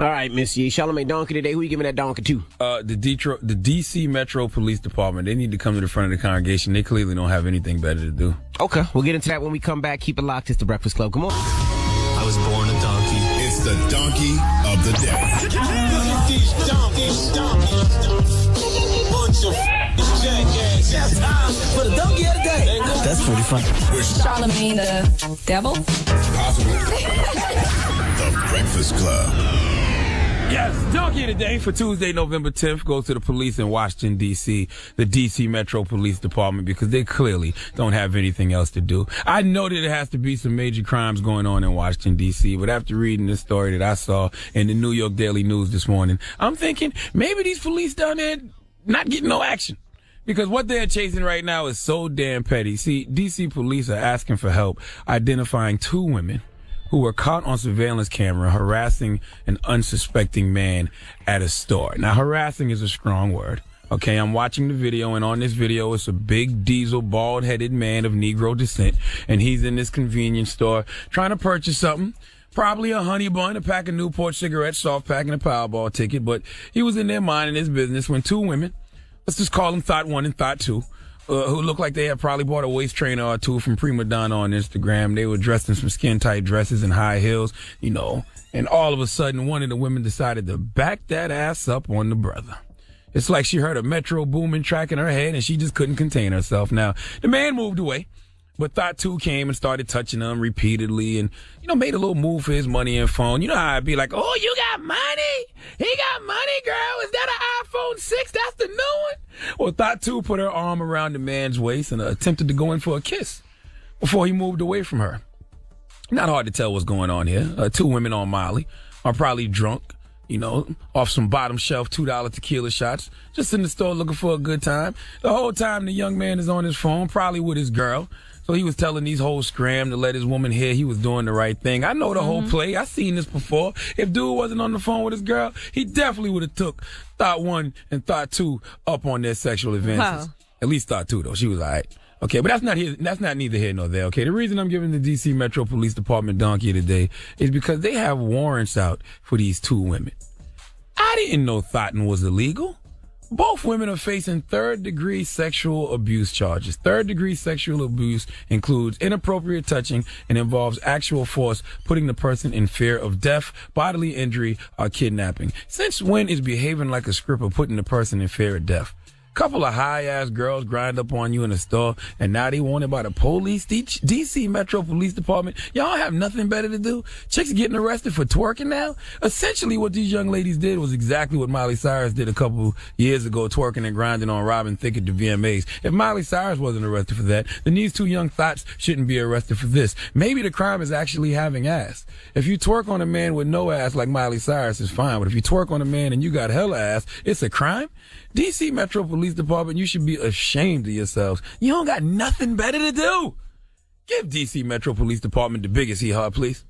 All right, Miss Yee. Charlamagne donkey today. Who you giving that donkey to? The DC Metro Police Department. They need to come to the front of the congregation. They clearly don't have anything better to do. Okay, we'll get into that when we come back. Keep it locked. It's the Breakfast Club. Come on. I was born a donkey. It's the donkey of the day. Look at these donkeys. Bunch of it's time for the donkey of the day. That's pretty funny. Charlamagne the devil? Possibly. The Breakfast Club. Yes, donkey of the day for Tuesday, November 10th goes to the police in Washington, D.C., the D.C. Metro Police Department, because they clearly don't have anything else to do. I know that there has to be some major crimes going on in Washington, D.C., but after reading this story that I saw in the New York Daily News this morning, I'm thinking maybe these police down there not getting no action. Because what they're chasing right now is so damn petty. See, D.C. police are asking for help identifying 2 women who were caught on surveillance camera harassing an unsuspecting man at a store. Now, harassing is a strong word. Okay, I'm watching the video, and on this video, it's a big diesel, bald-headed man of Negro descent, and he's in this convenience store trying to purchase something. Probably a honey bun, a pack of Newport cigarettes, soft pack, and a Powerball ticket, but he was in there minding his business when two women, let's just call them Thought 1 and Thought 2, who looked like they had probably bought a waist trainer or two from Prima Donna on Instagram. They were dressed in some skin-tight dresses and high heels, you know, and all of a sudden, one of the women decided to back that ass up on the brother. It's like she heard a Metro Boomin track in her head and she just couldn't contain herself. Now, the man moved away, but Thought 2 came and started touching him repeatedly and, you know, made a little move for his money and phone. You know how I'd be like, oh, you got money? He got money, girl. Is that an iPhone 6? That's the new one? Well, Thought 2 put her arm around the man's waist and attempted to go in for a kiss before he moved away from her. Not hard to tell what's going on here. Two women on Molly are probably drunk, you know, off some bottom shelf $2 tequila shots, just in the store looking for a good time. The whole time the young man is on his phone, probably with his girl. So he was telling these hoes scram to let his woman hear he was doing the right thing. I know the whole play. I seen this before. If dude wasn't on the phone with his girl, he definitely would have took Thought 1 and Thought 2 up on their sexual advances. Wow. At least Thought 2 though. She was all right. Okay, but that's not neither here nor there, okay? The reason I'm giving the D.C. Metro Police Department donkey today is because they have warrants out for these two women. I didn't know Thoughton was illegal. Both women are facing third-degree sexual abuse charges. Third-degree sexual abuse includes inappropriate touching and involves actual force, putting the person in fear of death, bodily injury, or kidnapping. Since when is behaving like a stripper putting the person in fear of death? Couple of high-ass girls grind up on you in a store, and now they wanted by the police. D.C. Metro Police Department, y'all have nothing better to do? Chicks getting arrested for twerking now? Essentially, what these young ladies did was exactly what Miley Cyrus did a couple years ago, twerking and grinding on Robin Thicke at the VMAs. If Miley Cyrus wasn't arrested for that, then these two young thoughts shouldn't be arrested for this. Maybe the crime is actually having ass. If you twerk on a man with no ass like Miley Cyrus, it's fine. But if you twerk on a man and you got hella ass, it's a crime? D.C. Metro Police Department, you should be ashamed of yourselves. You don't got nothing better to do. Give D.C. Metro Police Department the biggest hee-haw, please.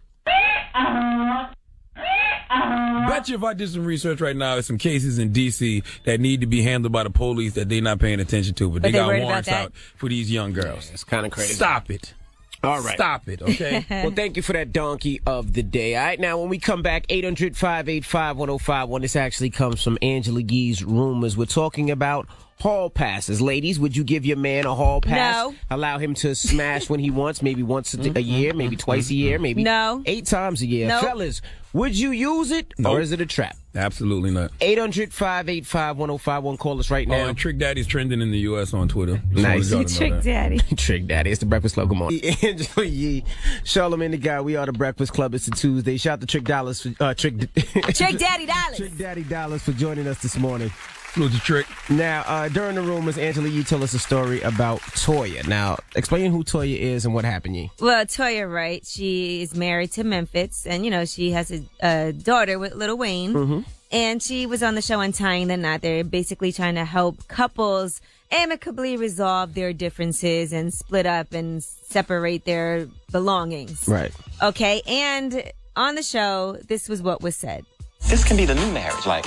Bet you if I did some research right now, there's some cases in D.C. that need to be handled by the police that they're not paying attention to, but they got warrants out for these young girls. It's kind of crazy. Stop it. All right. Stop it, okay? Well, thank you for that donkey of the day. All right, now when we come back, 800-585-1051, this actually comes from Angela Yee's Rumors. We're talking about hall passes. Ladies, would you give your man a hall pass? No. Allow him to smash when he wants, maybe once a year, maybe twice a year, maybe 8 times a year. No. Fellas, would you use it or is it a trap? Absolutely not. 800-585-1051. Call us right now. Oh, and Trick Daddy's trending in the U.S. on Twitter. Nice. Trick Daddy. Trick Daddy. It's the Breakfast Club. Come on. Angela Yee, Charlamagne the Guy. We are the Breakfast Club. It's a Tuesday. Shout out to Trick Dollars for Trick Daddy Dollars. Trick Daddy Dollars for joining us this morning. Salute to Trick. Now, during the rumors, Angela Yee told us a story about Toya. Now, explain who Toya is and what happened, Yee. Well, Toya Wright, she is married to Memphis, and, you know, she has a daughter with Lil Wayne. Mm-hmm. And she was on the show Untying the Knot. They're basically trying to help couples amicably resolve their differences and split up and separate their belongings. Right. Okay, and on the show, this was what was said. This can be the new marriage. Like,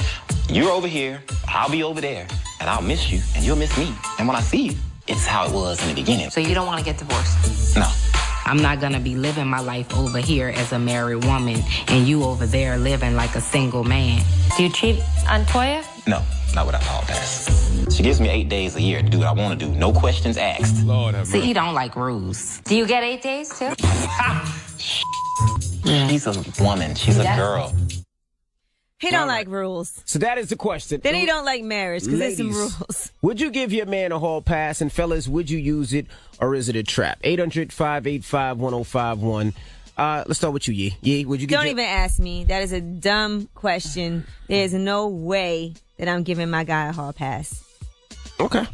you're over here, I'll be over there, and I'll miss you, and you'll miss me. And when I see you, it's how it was in the beginning. So you don't want to get divorced? No. I'm not going to be living my life over here as a married woman and you over there living like a single man. Do you cheat on Toya? No, not without hall pass. She gives me 8 days a year to do what I want to do. No questions asked. Lord have mercy. See, he don't like rules. Do you get 8 days too? She's a woman. She's a girl. He don't like rules. So that is the question. Then he don't like marriage because there's some rules. Would you give your man a hall pass? And fellas, would you use it or is it a trap? 800-585-1051. Let's start with you, Yee. Yee, would you give Don't even ask me. That is a dumb question. There's no way that I'm giving my guy a hall pass. Okay.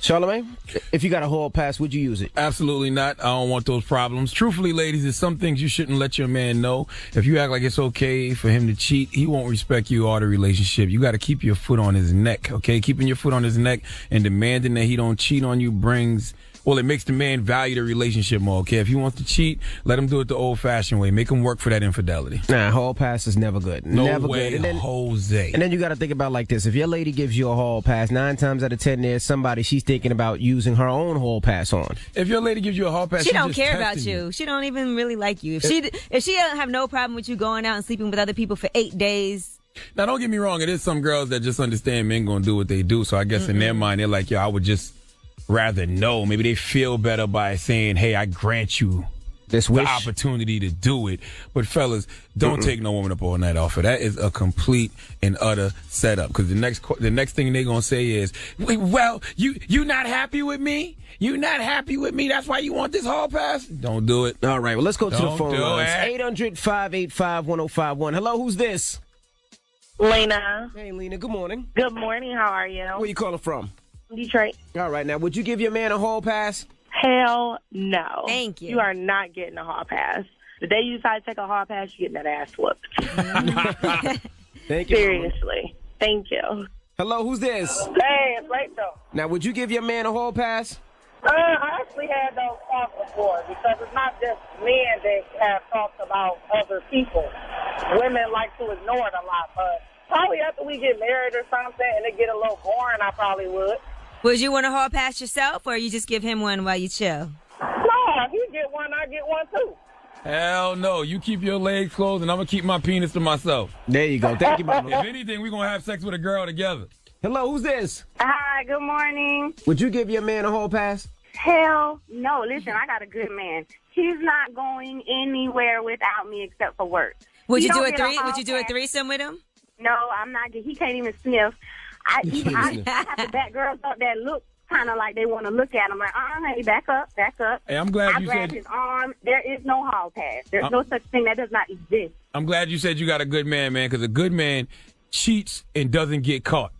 Charlamagne, if you got a hall pass, would you use it? Absolutely not. I don't want those problems. Truthfully, ladies, there's some things you shouldn't let your man know. If you act like it's okay for him to cheat, he won't respect you or the relationship. You got to keep your foot on his neck, okay? Keeping your foot on his neck and demanding that he don't cheat on you brings Well, it makes the man value the relationship more, okay? If he wants to cheat, let him do it the old-fashioned way. Make him work for that infidelity. Nah, hall pass is never good. No never way, good. And then, Jose. And then you got to think about like this. If your lady gives you a hall pass, 9 times out of 10 there's somebody she's thinking about using her own hall pass on. If your lady gives you a hall pass, she don't just care about testing you. She don't even really like you. If she don't have no problem with you going out and sleeping with other people for 8 days. Now, don't get me wrong. It is some girls that just understand men going to do what they do. So I guess in their mind, they're like, yo, I would just rather know. Maybe they feel better by saying, hey, I grant you this the opportunity to do it. But fellas, don't take no woman up all night offer. That is a complete and utter setup. Because the next thing they're going to say is, well, you not happy with me? You not happy with me? That's why you want this hall pass? Don't do it. All right, well, let's go to the phone lines. It. 800-585-1051. Hello, who's this? Lena. Hey, Lena, good morning. Good morning, how are you? Where you calling from? Detroit. All right, now, would you give your man a hall pass? Hell no. Thank you. You are not getting a hall pass. The day you decide to take a hall pass, you're getting that ass whooped. Thank you. Seriously. Thank you. Hello, who's this? Hey, it's Rachel. Now, would you give your man a hall pass? I actually had those thoughts before because it's not just men that have thoughts about other people. Women like to ignore it a lot, but probably after we get married or something and it get a little boring, I probably would. Would you want to hall pass yourself, or you just give him one while you chill? No, if you get one, I get one too. Hell no. You keep your legs closed, and I'm going to keep my penis to myself. There you go. Thank you, Mama. If anything, we're going to have sex with a girl together. Hello, who's this? Hi, good morning. Would you give your man a hall pass? Hell no. Listen, I got a good man. He's not going anywhere without me except for work. Would you do a threesome with him? No, I'm not. He can't even sniff. I have to back girls up that look kind of like they want to look at him. Like, hey, back up. Hey, I'm glad I you grab said his arm. There is no hall pass. There's no such thing. That does not exist. I'm glad you said you got a good man, because a good man cheats and doesn't get caught.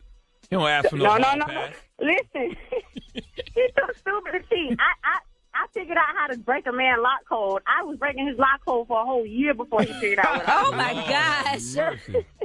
He don't ask for no hall pass. Listen, he's too stupid to cheat. I figured out how to break a man lock code. I was breaking his lock code for a whole year before he figured out what I was doing. Oh, my gosh.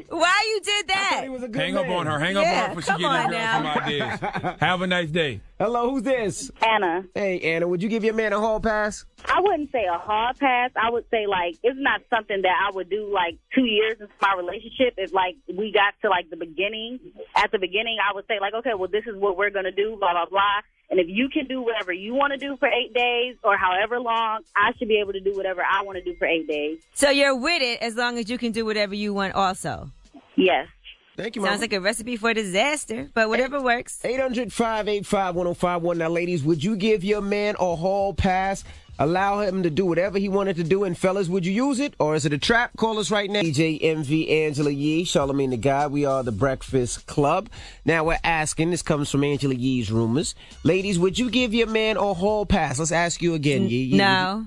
Why you did that? Hang up on her. Hang up on her before she gets girl some ideas. Have a nice day. Hello, who's this? Anna. Hey, Anna, would you give your man a hall pass? I wouldn't say a hall pass. I would say, like, it's not something that I would do, like, 2 years into my relationship. If, like, we got to, like, the beginning. At the beginning, I would say, like, okay, well, this is what we're going to do, blah, blah, blah. And if you can do whatever you want to do for 8 days or however long, I should be able to do whatever I want to do for 8 days. So you're with it as long as you can do whatever you want also? Yes. Thank you, Sounds Mama. like a recipe for disaster, but whatever works. 800-585-1051. Now, ladies, would you give your man a hall pass? Allow him to do whatever he wanted to do. And fellas, would you use it? Or is it a trap? Call us right now. DJ MV, Angela Yee, Charlamagne the God. We are the Breakfast Club. Now we're asking, this comes from Angela Yee's Rumors. Ladies, would you give your man a hall pass? Let's ask you again, Yee. No.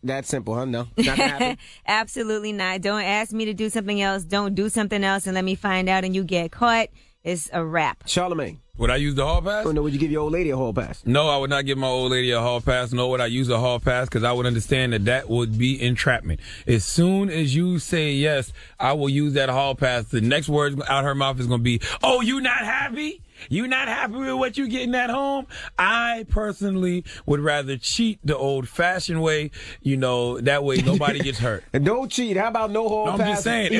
That's simple, huh? No. Not gonna happen? Absolutely not. Don't ask me to do something else. Don't do something else and let me find out and you get caught. It's a wrap. Charlamagne. Would I use the hall pass? Oh, no, would you give your old lady a hall pass? No, I would not give my old lady a hall pass. Nor would I use a hall pass because I would understand that would be entrapment. As soon as you say yes, I will use that hall pass. The next word out her mouth is going to be, oh, you not happy? You not happy with what you getting at home? I personally would rather cheat the old-fashioned way. You know, that way nobody gets hurt. And don't cheat. How about no hall pass? I'm just saying,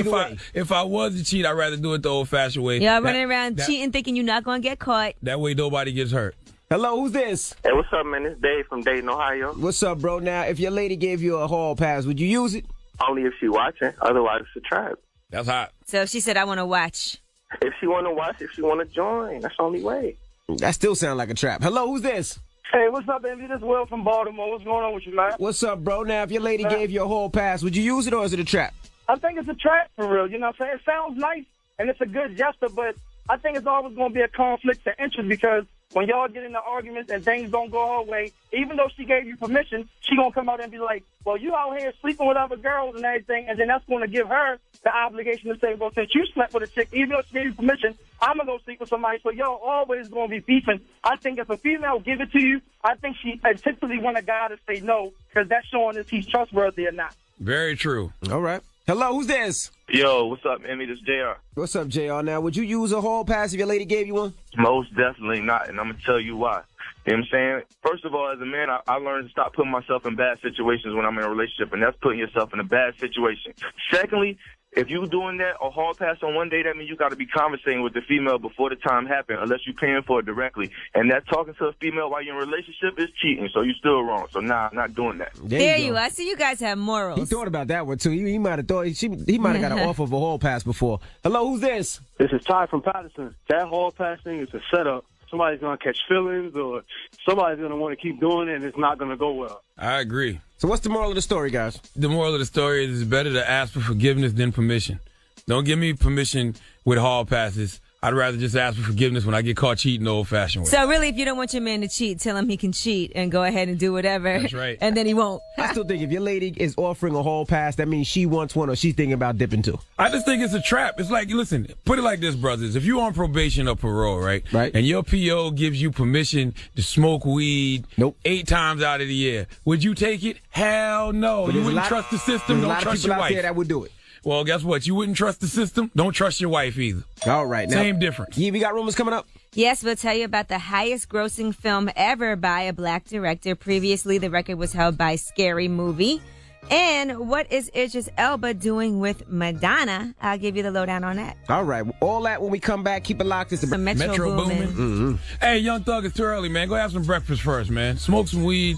if I was to cheat, I'd rather do it the old-fashioned way. Y'all running around cheating, thinking you're not going to get caught. That way nobody gets hurt. Hello, who's this? Hey, what's up, man? It's Dave from Dayton, Ohio. What's up, bro? Now, if your lady gave you a hall pass, would you use it? Only if she watching. Otherwise, it's a trap. That's hot. So if she said, I want to watch. If she want to watch, if she want to join, that's the only way. That still sounds like a trap. Hello, who's this? Hey, what's up, baby? This is Will from Baltimore. What's going on with you, man? What's up, bro? Now, if your lady gave you a hall pass, would you use it or is it a trap? I think it's a trap for real. You know what I'm saying? It sounds nice and it's a good gesture, but I think it's always going to be a conflict of interest because when y'all get into arguments and things don't go her way, even though she gave you permission, she going to come out and be like, well, you out here sleeping with other girls and everything, and then that's going to give her the obligation to say, well, since you slept with a chick, even though she gave you permission, I'm going to go sleep with somebody. So y'all always going to be beefing. I think if a female give it to you, I think she typically want a guy to say no because that's showing if he's trustworthy or not. Very true. All right. Hello, who's this? Yo, what's up, Emmy? This is JR. What's up, JR? Now, would you use a hall pass if your lady gave you one? Most definitely not, and I'm going to tell you why. You know what I'm saying? First of all, as a man, I learned to stop putting myself in bad situations when I'm in a relationship, and that's putting yourself in a bad situation. Secondly, if you're doing that or hall pass on one day, that means you got to be conversating with the female before the time happens, unless you're paying for it directly. And that talking to a female while you're in a relationship is cheating, so you're still wrong. So, nah, I'm not doing that. There you are. I see you guys have morals. He thought about that one, too. He might have thought, he might have got an offer of a hall pass before. Hello, who's this? This is Ty from Patterson. That hall pass thing is a setup. Somebody's going to catch feelings or somebody's going to want to keep doing it and it's not going to go well. I agree. So what's the moral of the story, guys? The moral of the story is it's better to ask for forgiveness than permission. Don't give me permission with hall passes. I'd rather just ask for forgiveness when I get caught cheating the old-fashioned way. So really, if you don't want your man to cheat, tell him he can cheat and go ahead and do whatever. That's right. And then he won't. I still think if your lady is offering a hall pass, that means she wants one or she's thinking about dipping too. I just think it's a trap. It's like, listen, put it like this, brothers. If you're on probation or parole, right? And your PO gives you permission to smoke weed 8 times out of the year, would you take it? Hell no. You wouldn't trust the system. Don't trust your wife. A lot of people out there that would do it. Well, guess what? You wouldn't trust the system. Don't trust your wife either. All right. Now, same difference. Yeah, we got rumors coming up. Yes, we'll tell you about the highest grossing film ever by a black director. Previously, the record was held by Scary Movie. And what is Idris Elba doing with Madonna? I'll give you the lowdown on that. All right. All that when we come back. Keep it locked. It's the Metro Boomin'. Mm-hmm. Hey, Young Thug, it's too early, man. Go have some breakfast first, man. Smoke some weed.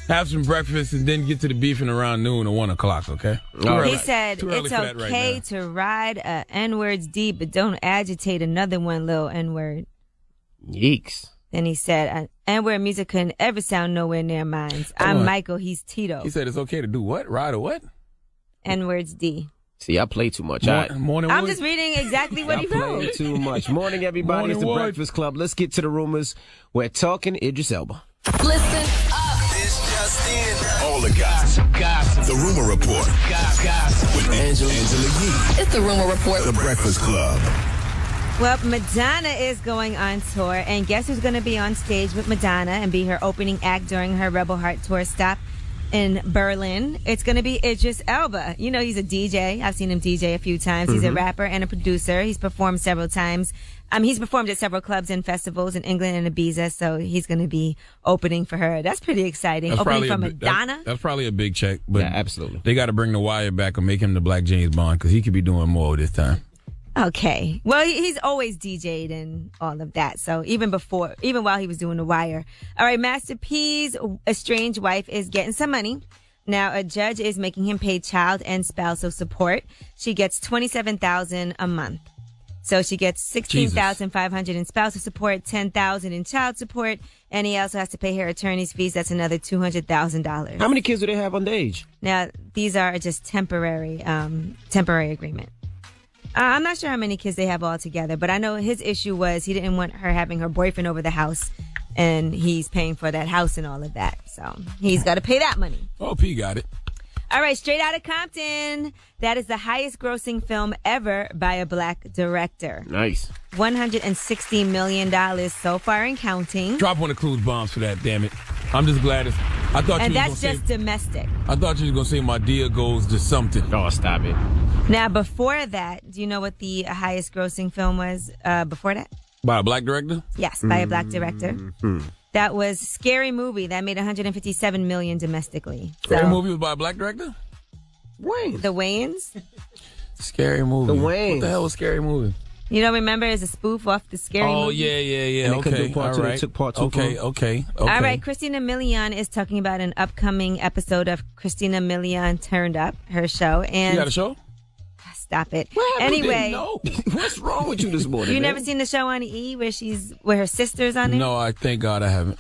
Have some breakfast and then get to the beefing around noon or 1 o'clock, okay? He said it's okay to ride a N-words deep, but don't agitate another one little N-word. Yeeks. Then he said, N-word music couldn't ever sound nowhere near mine. I'm Michael, he's Tito. He said it's okay to do what? Ride a what? N-words D. See, I play too much. Morning I'm just reading exactly what he wrote. Play too much. Morning, everybody. Morning it's the Wood. Breakfast Club. Let's get to the rumors. We're talking Idris Elba. Listen up. All the gossip. The Rumor Report. Gossip. With Angela Yee. It's the Rumor Report. The Breakfast Club. Well, Madonna is going on tour, and guess who's going to be on stage with Madonna and be her opening act during her Rebel Heart tour stop in Berlin? It's going to be Idris Elba. You know, he's a DJ. I've seen him DJ a few times. He's a rapper and a producer. He's performed several times. He's performed at several clubs and festivals in England and Ibiza, so he's going to be opening for her. That's pretty exciting. That's opening for Madonna. That's probably a big check. But yeah, absolutely. They got to bring The Wire back and make him the Black James Bond because he could be doing more this time. Okay. Well, he's always DJ'd and all of that. So even while he was doing The Wire. All right, Master P's estranged wife is getting some money. Now, a judge is making him pay child and spousal support. She gets $27,000 a month. So she gets $16,500 in spousal support, $10,000 in child support, and he also has to pay her attorney's fees. That's another $200,000. How many kids do they have on the age? Now, these are just temporary agreement. I'm not sure how many kids they have all together, but I know his issue was he didn't want her having her boyfriend over the house, and he's paying for that house and all of that. So he's got to pay that money. Oh, P got it. All right, Straight Outta Compton. That is the highest grossing film ever by a black director. Nice. $160 million so far and counting. Drop one of Clues bombs for that, damn it. I'm just glad I thought and you that's was just domestic. I thought you were going to say My Dear Goes to Something. Oh, stop it. Now, before that, do you know what the highest grossing film was before that? By a black director? Yes, by a black director. Mm-hmm. That was Scary Movie. That made $157 million domestically. Scary Movie was by a black director? Wayne. The Wayans? Scary Movie. The Wayans. What the hell was Scary Movie? You don't remember? It's a spoof off the Scary Movie. Oh, yeah. And okay, all right. They took part two. Okay. All right, Christina Milian is talking about an upcoming episode of Christina Milian Turned Up, her show. And you got a show? Stop it. What anyway, what's wrong with you this morning? You never seen the show on E where her sister's on it? No, I thank God I haven't.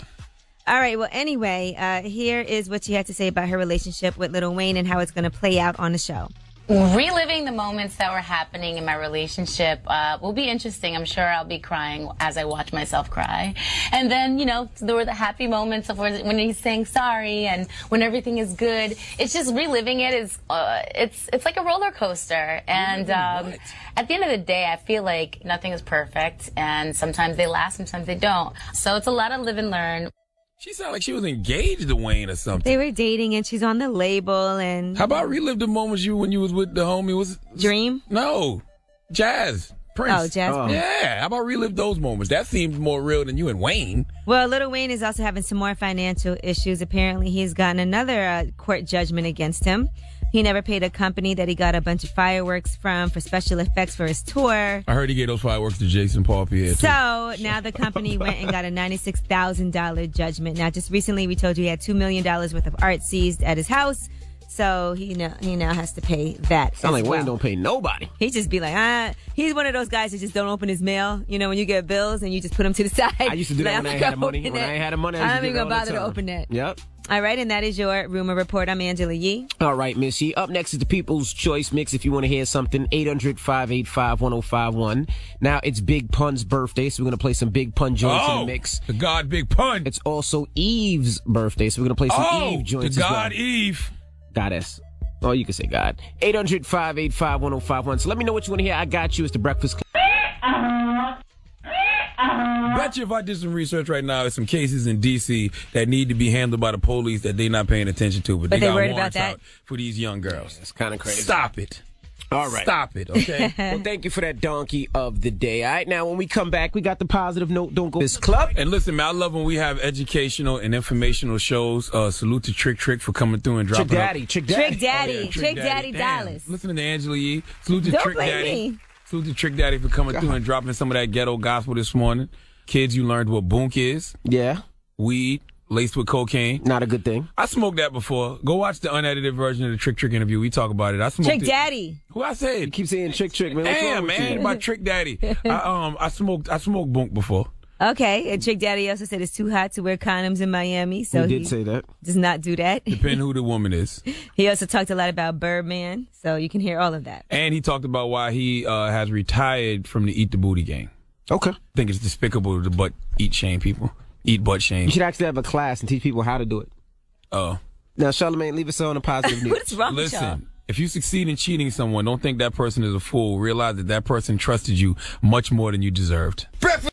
All right. Well, anyway, here is what she had to say about her relationship with Lil Wayne and how it's going to play out on the show. Reliving the moments that were happening in my relationship will be interesting. I'm sure I'll be crying as I watch myself cry. And then, there were the happy moments of when he's saying sorry and when everything is good. It's just reliving it is, it's like a roller coaster. And at the end of the day, I feel like nothing is perfect. And sometimes they last, sometimes they don't. So it's a lot of live and learn. She sounded like she was engaged to Wayne or something. They were dating and she's on the label and... How about relive the moments when you was with the homie? Was Dream? No. Jazz. Prince. Oh, Jasmine. Yeah, how about relive those moments? That seems more real than you and Wayne. Well, Lil Wayne is also having some more financial issues. Apparently, he's gotten another court judgment against him. He never paid a company that he got a bunch of fireworks from for special effects for his tour. I heard he gave those fireworks to Jason Paul Pierre, too. So now the company went and got a $96,000 judgment. Now, just recently, we told you he had $2 million worth of art seized at his house. So he now has to pay that. Sound like Wayne don't pay nobody. He just be like, he's one of those guys that just don't open his mail. You know, when you get bills and you just put them to the side. I used to do that when I had money. When I ain't had money, I used I'm to not do even that gonna all the bother to time. open that. Yep. All right, and that is your Rumor Report. I'm Angela Yee. All right, Miss Yee. Up next is the People's Choice Mix. If you want to hear something, 800-585-1051. Now, it's Big Pun's birthday, so we're going to play some Big Pun joints in the mix. The God Big Pun. It's also Eve's birthday, so we're going to play some Eve joints the as well. God Eve. Goddess. Oh, you can say God. 800-585-1051. So let me know what you want to hear. I got you. It's the Breakfast Club. Bet you if I did some research right now, there's some cases in D.C. that need to be handled by the police that they're not paying attention to, but they got worried about warrants that? out for these young girls. It's kind of crazy. Stop it. All right. Stop it, okay? Well, thank you for that donkey of the day. All right, now when we come back, we got the positive note. Don't go this club. And listen, man, I love when we have educational and informational shows. Salute to Trick for coming through and dropping Trick Daddy. up. Trick Daddy. Trick Daddy. Oh, yeah, Trick Daddy Damn. Dallas. Listening to Angela Yee. Salute to Don't Trick blame Daddy. me. Salute to Trick Daddy for coming through and dropping some of that ghetto gospel this morning. Kids, you learned what boonk is. Yeah. Weed laced with cocaine. Not a good thing. I smoked that before. Go watch the unedited version of the Trick interview. We talk about it. I smoked Trick it. Daddy. Who I said? You keep saying Trick, man. What's wrong Damn, with man. you? My Trick Daddy. I smoked boonk before. Okay, and Trick Daddy also said it's too hot to wear condoms in Miami, so He did say that. does not do that. Depending who the woman is. He also talked a lot about Birdman, so you can hear all of that. And he talked about why he has retired from the Eat the Booty gang. Okay. I think it's despicable to eat shame people. Eat butt shame. You should actually have a class and teach people how to do it. Oh. Now, Charlamagne, leave us on a positive news. What's wrong with y'all? Listen, if you succeed in cheating someone, don't think that person is a fool. Realize that person trusted you much more than you deserved. Breakfast.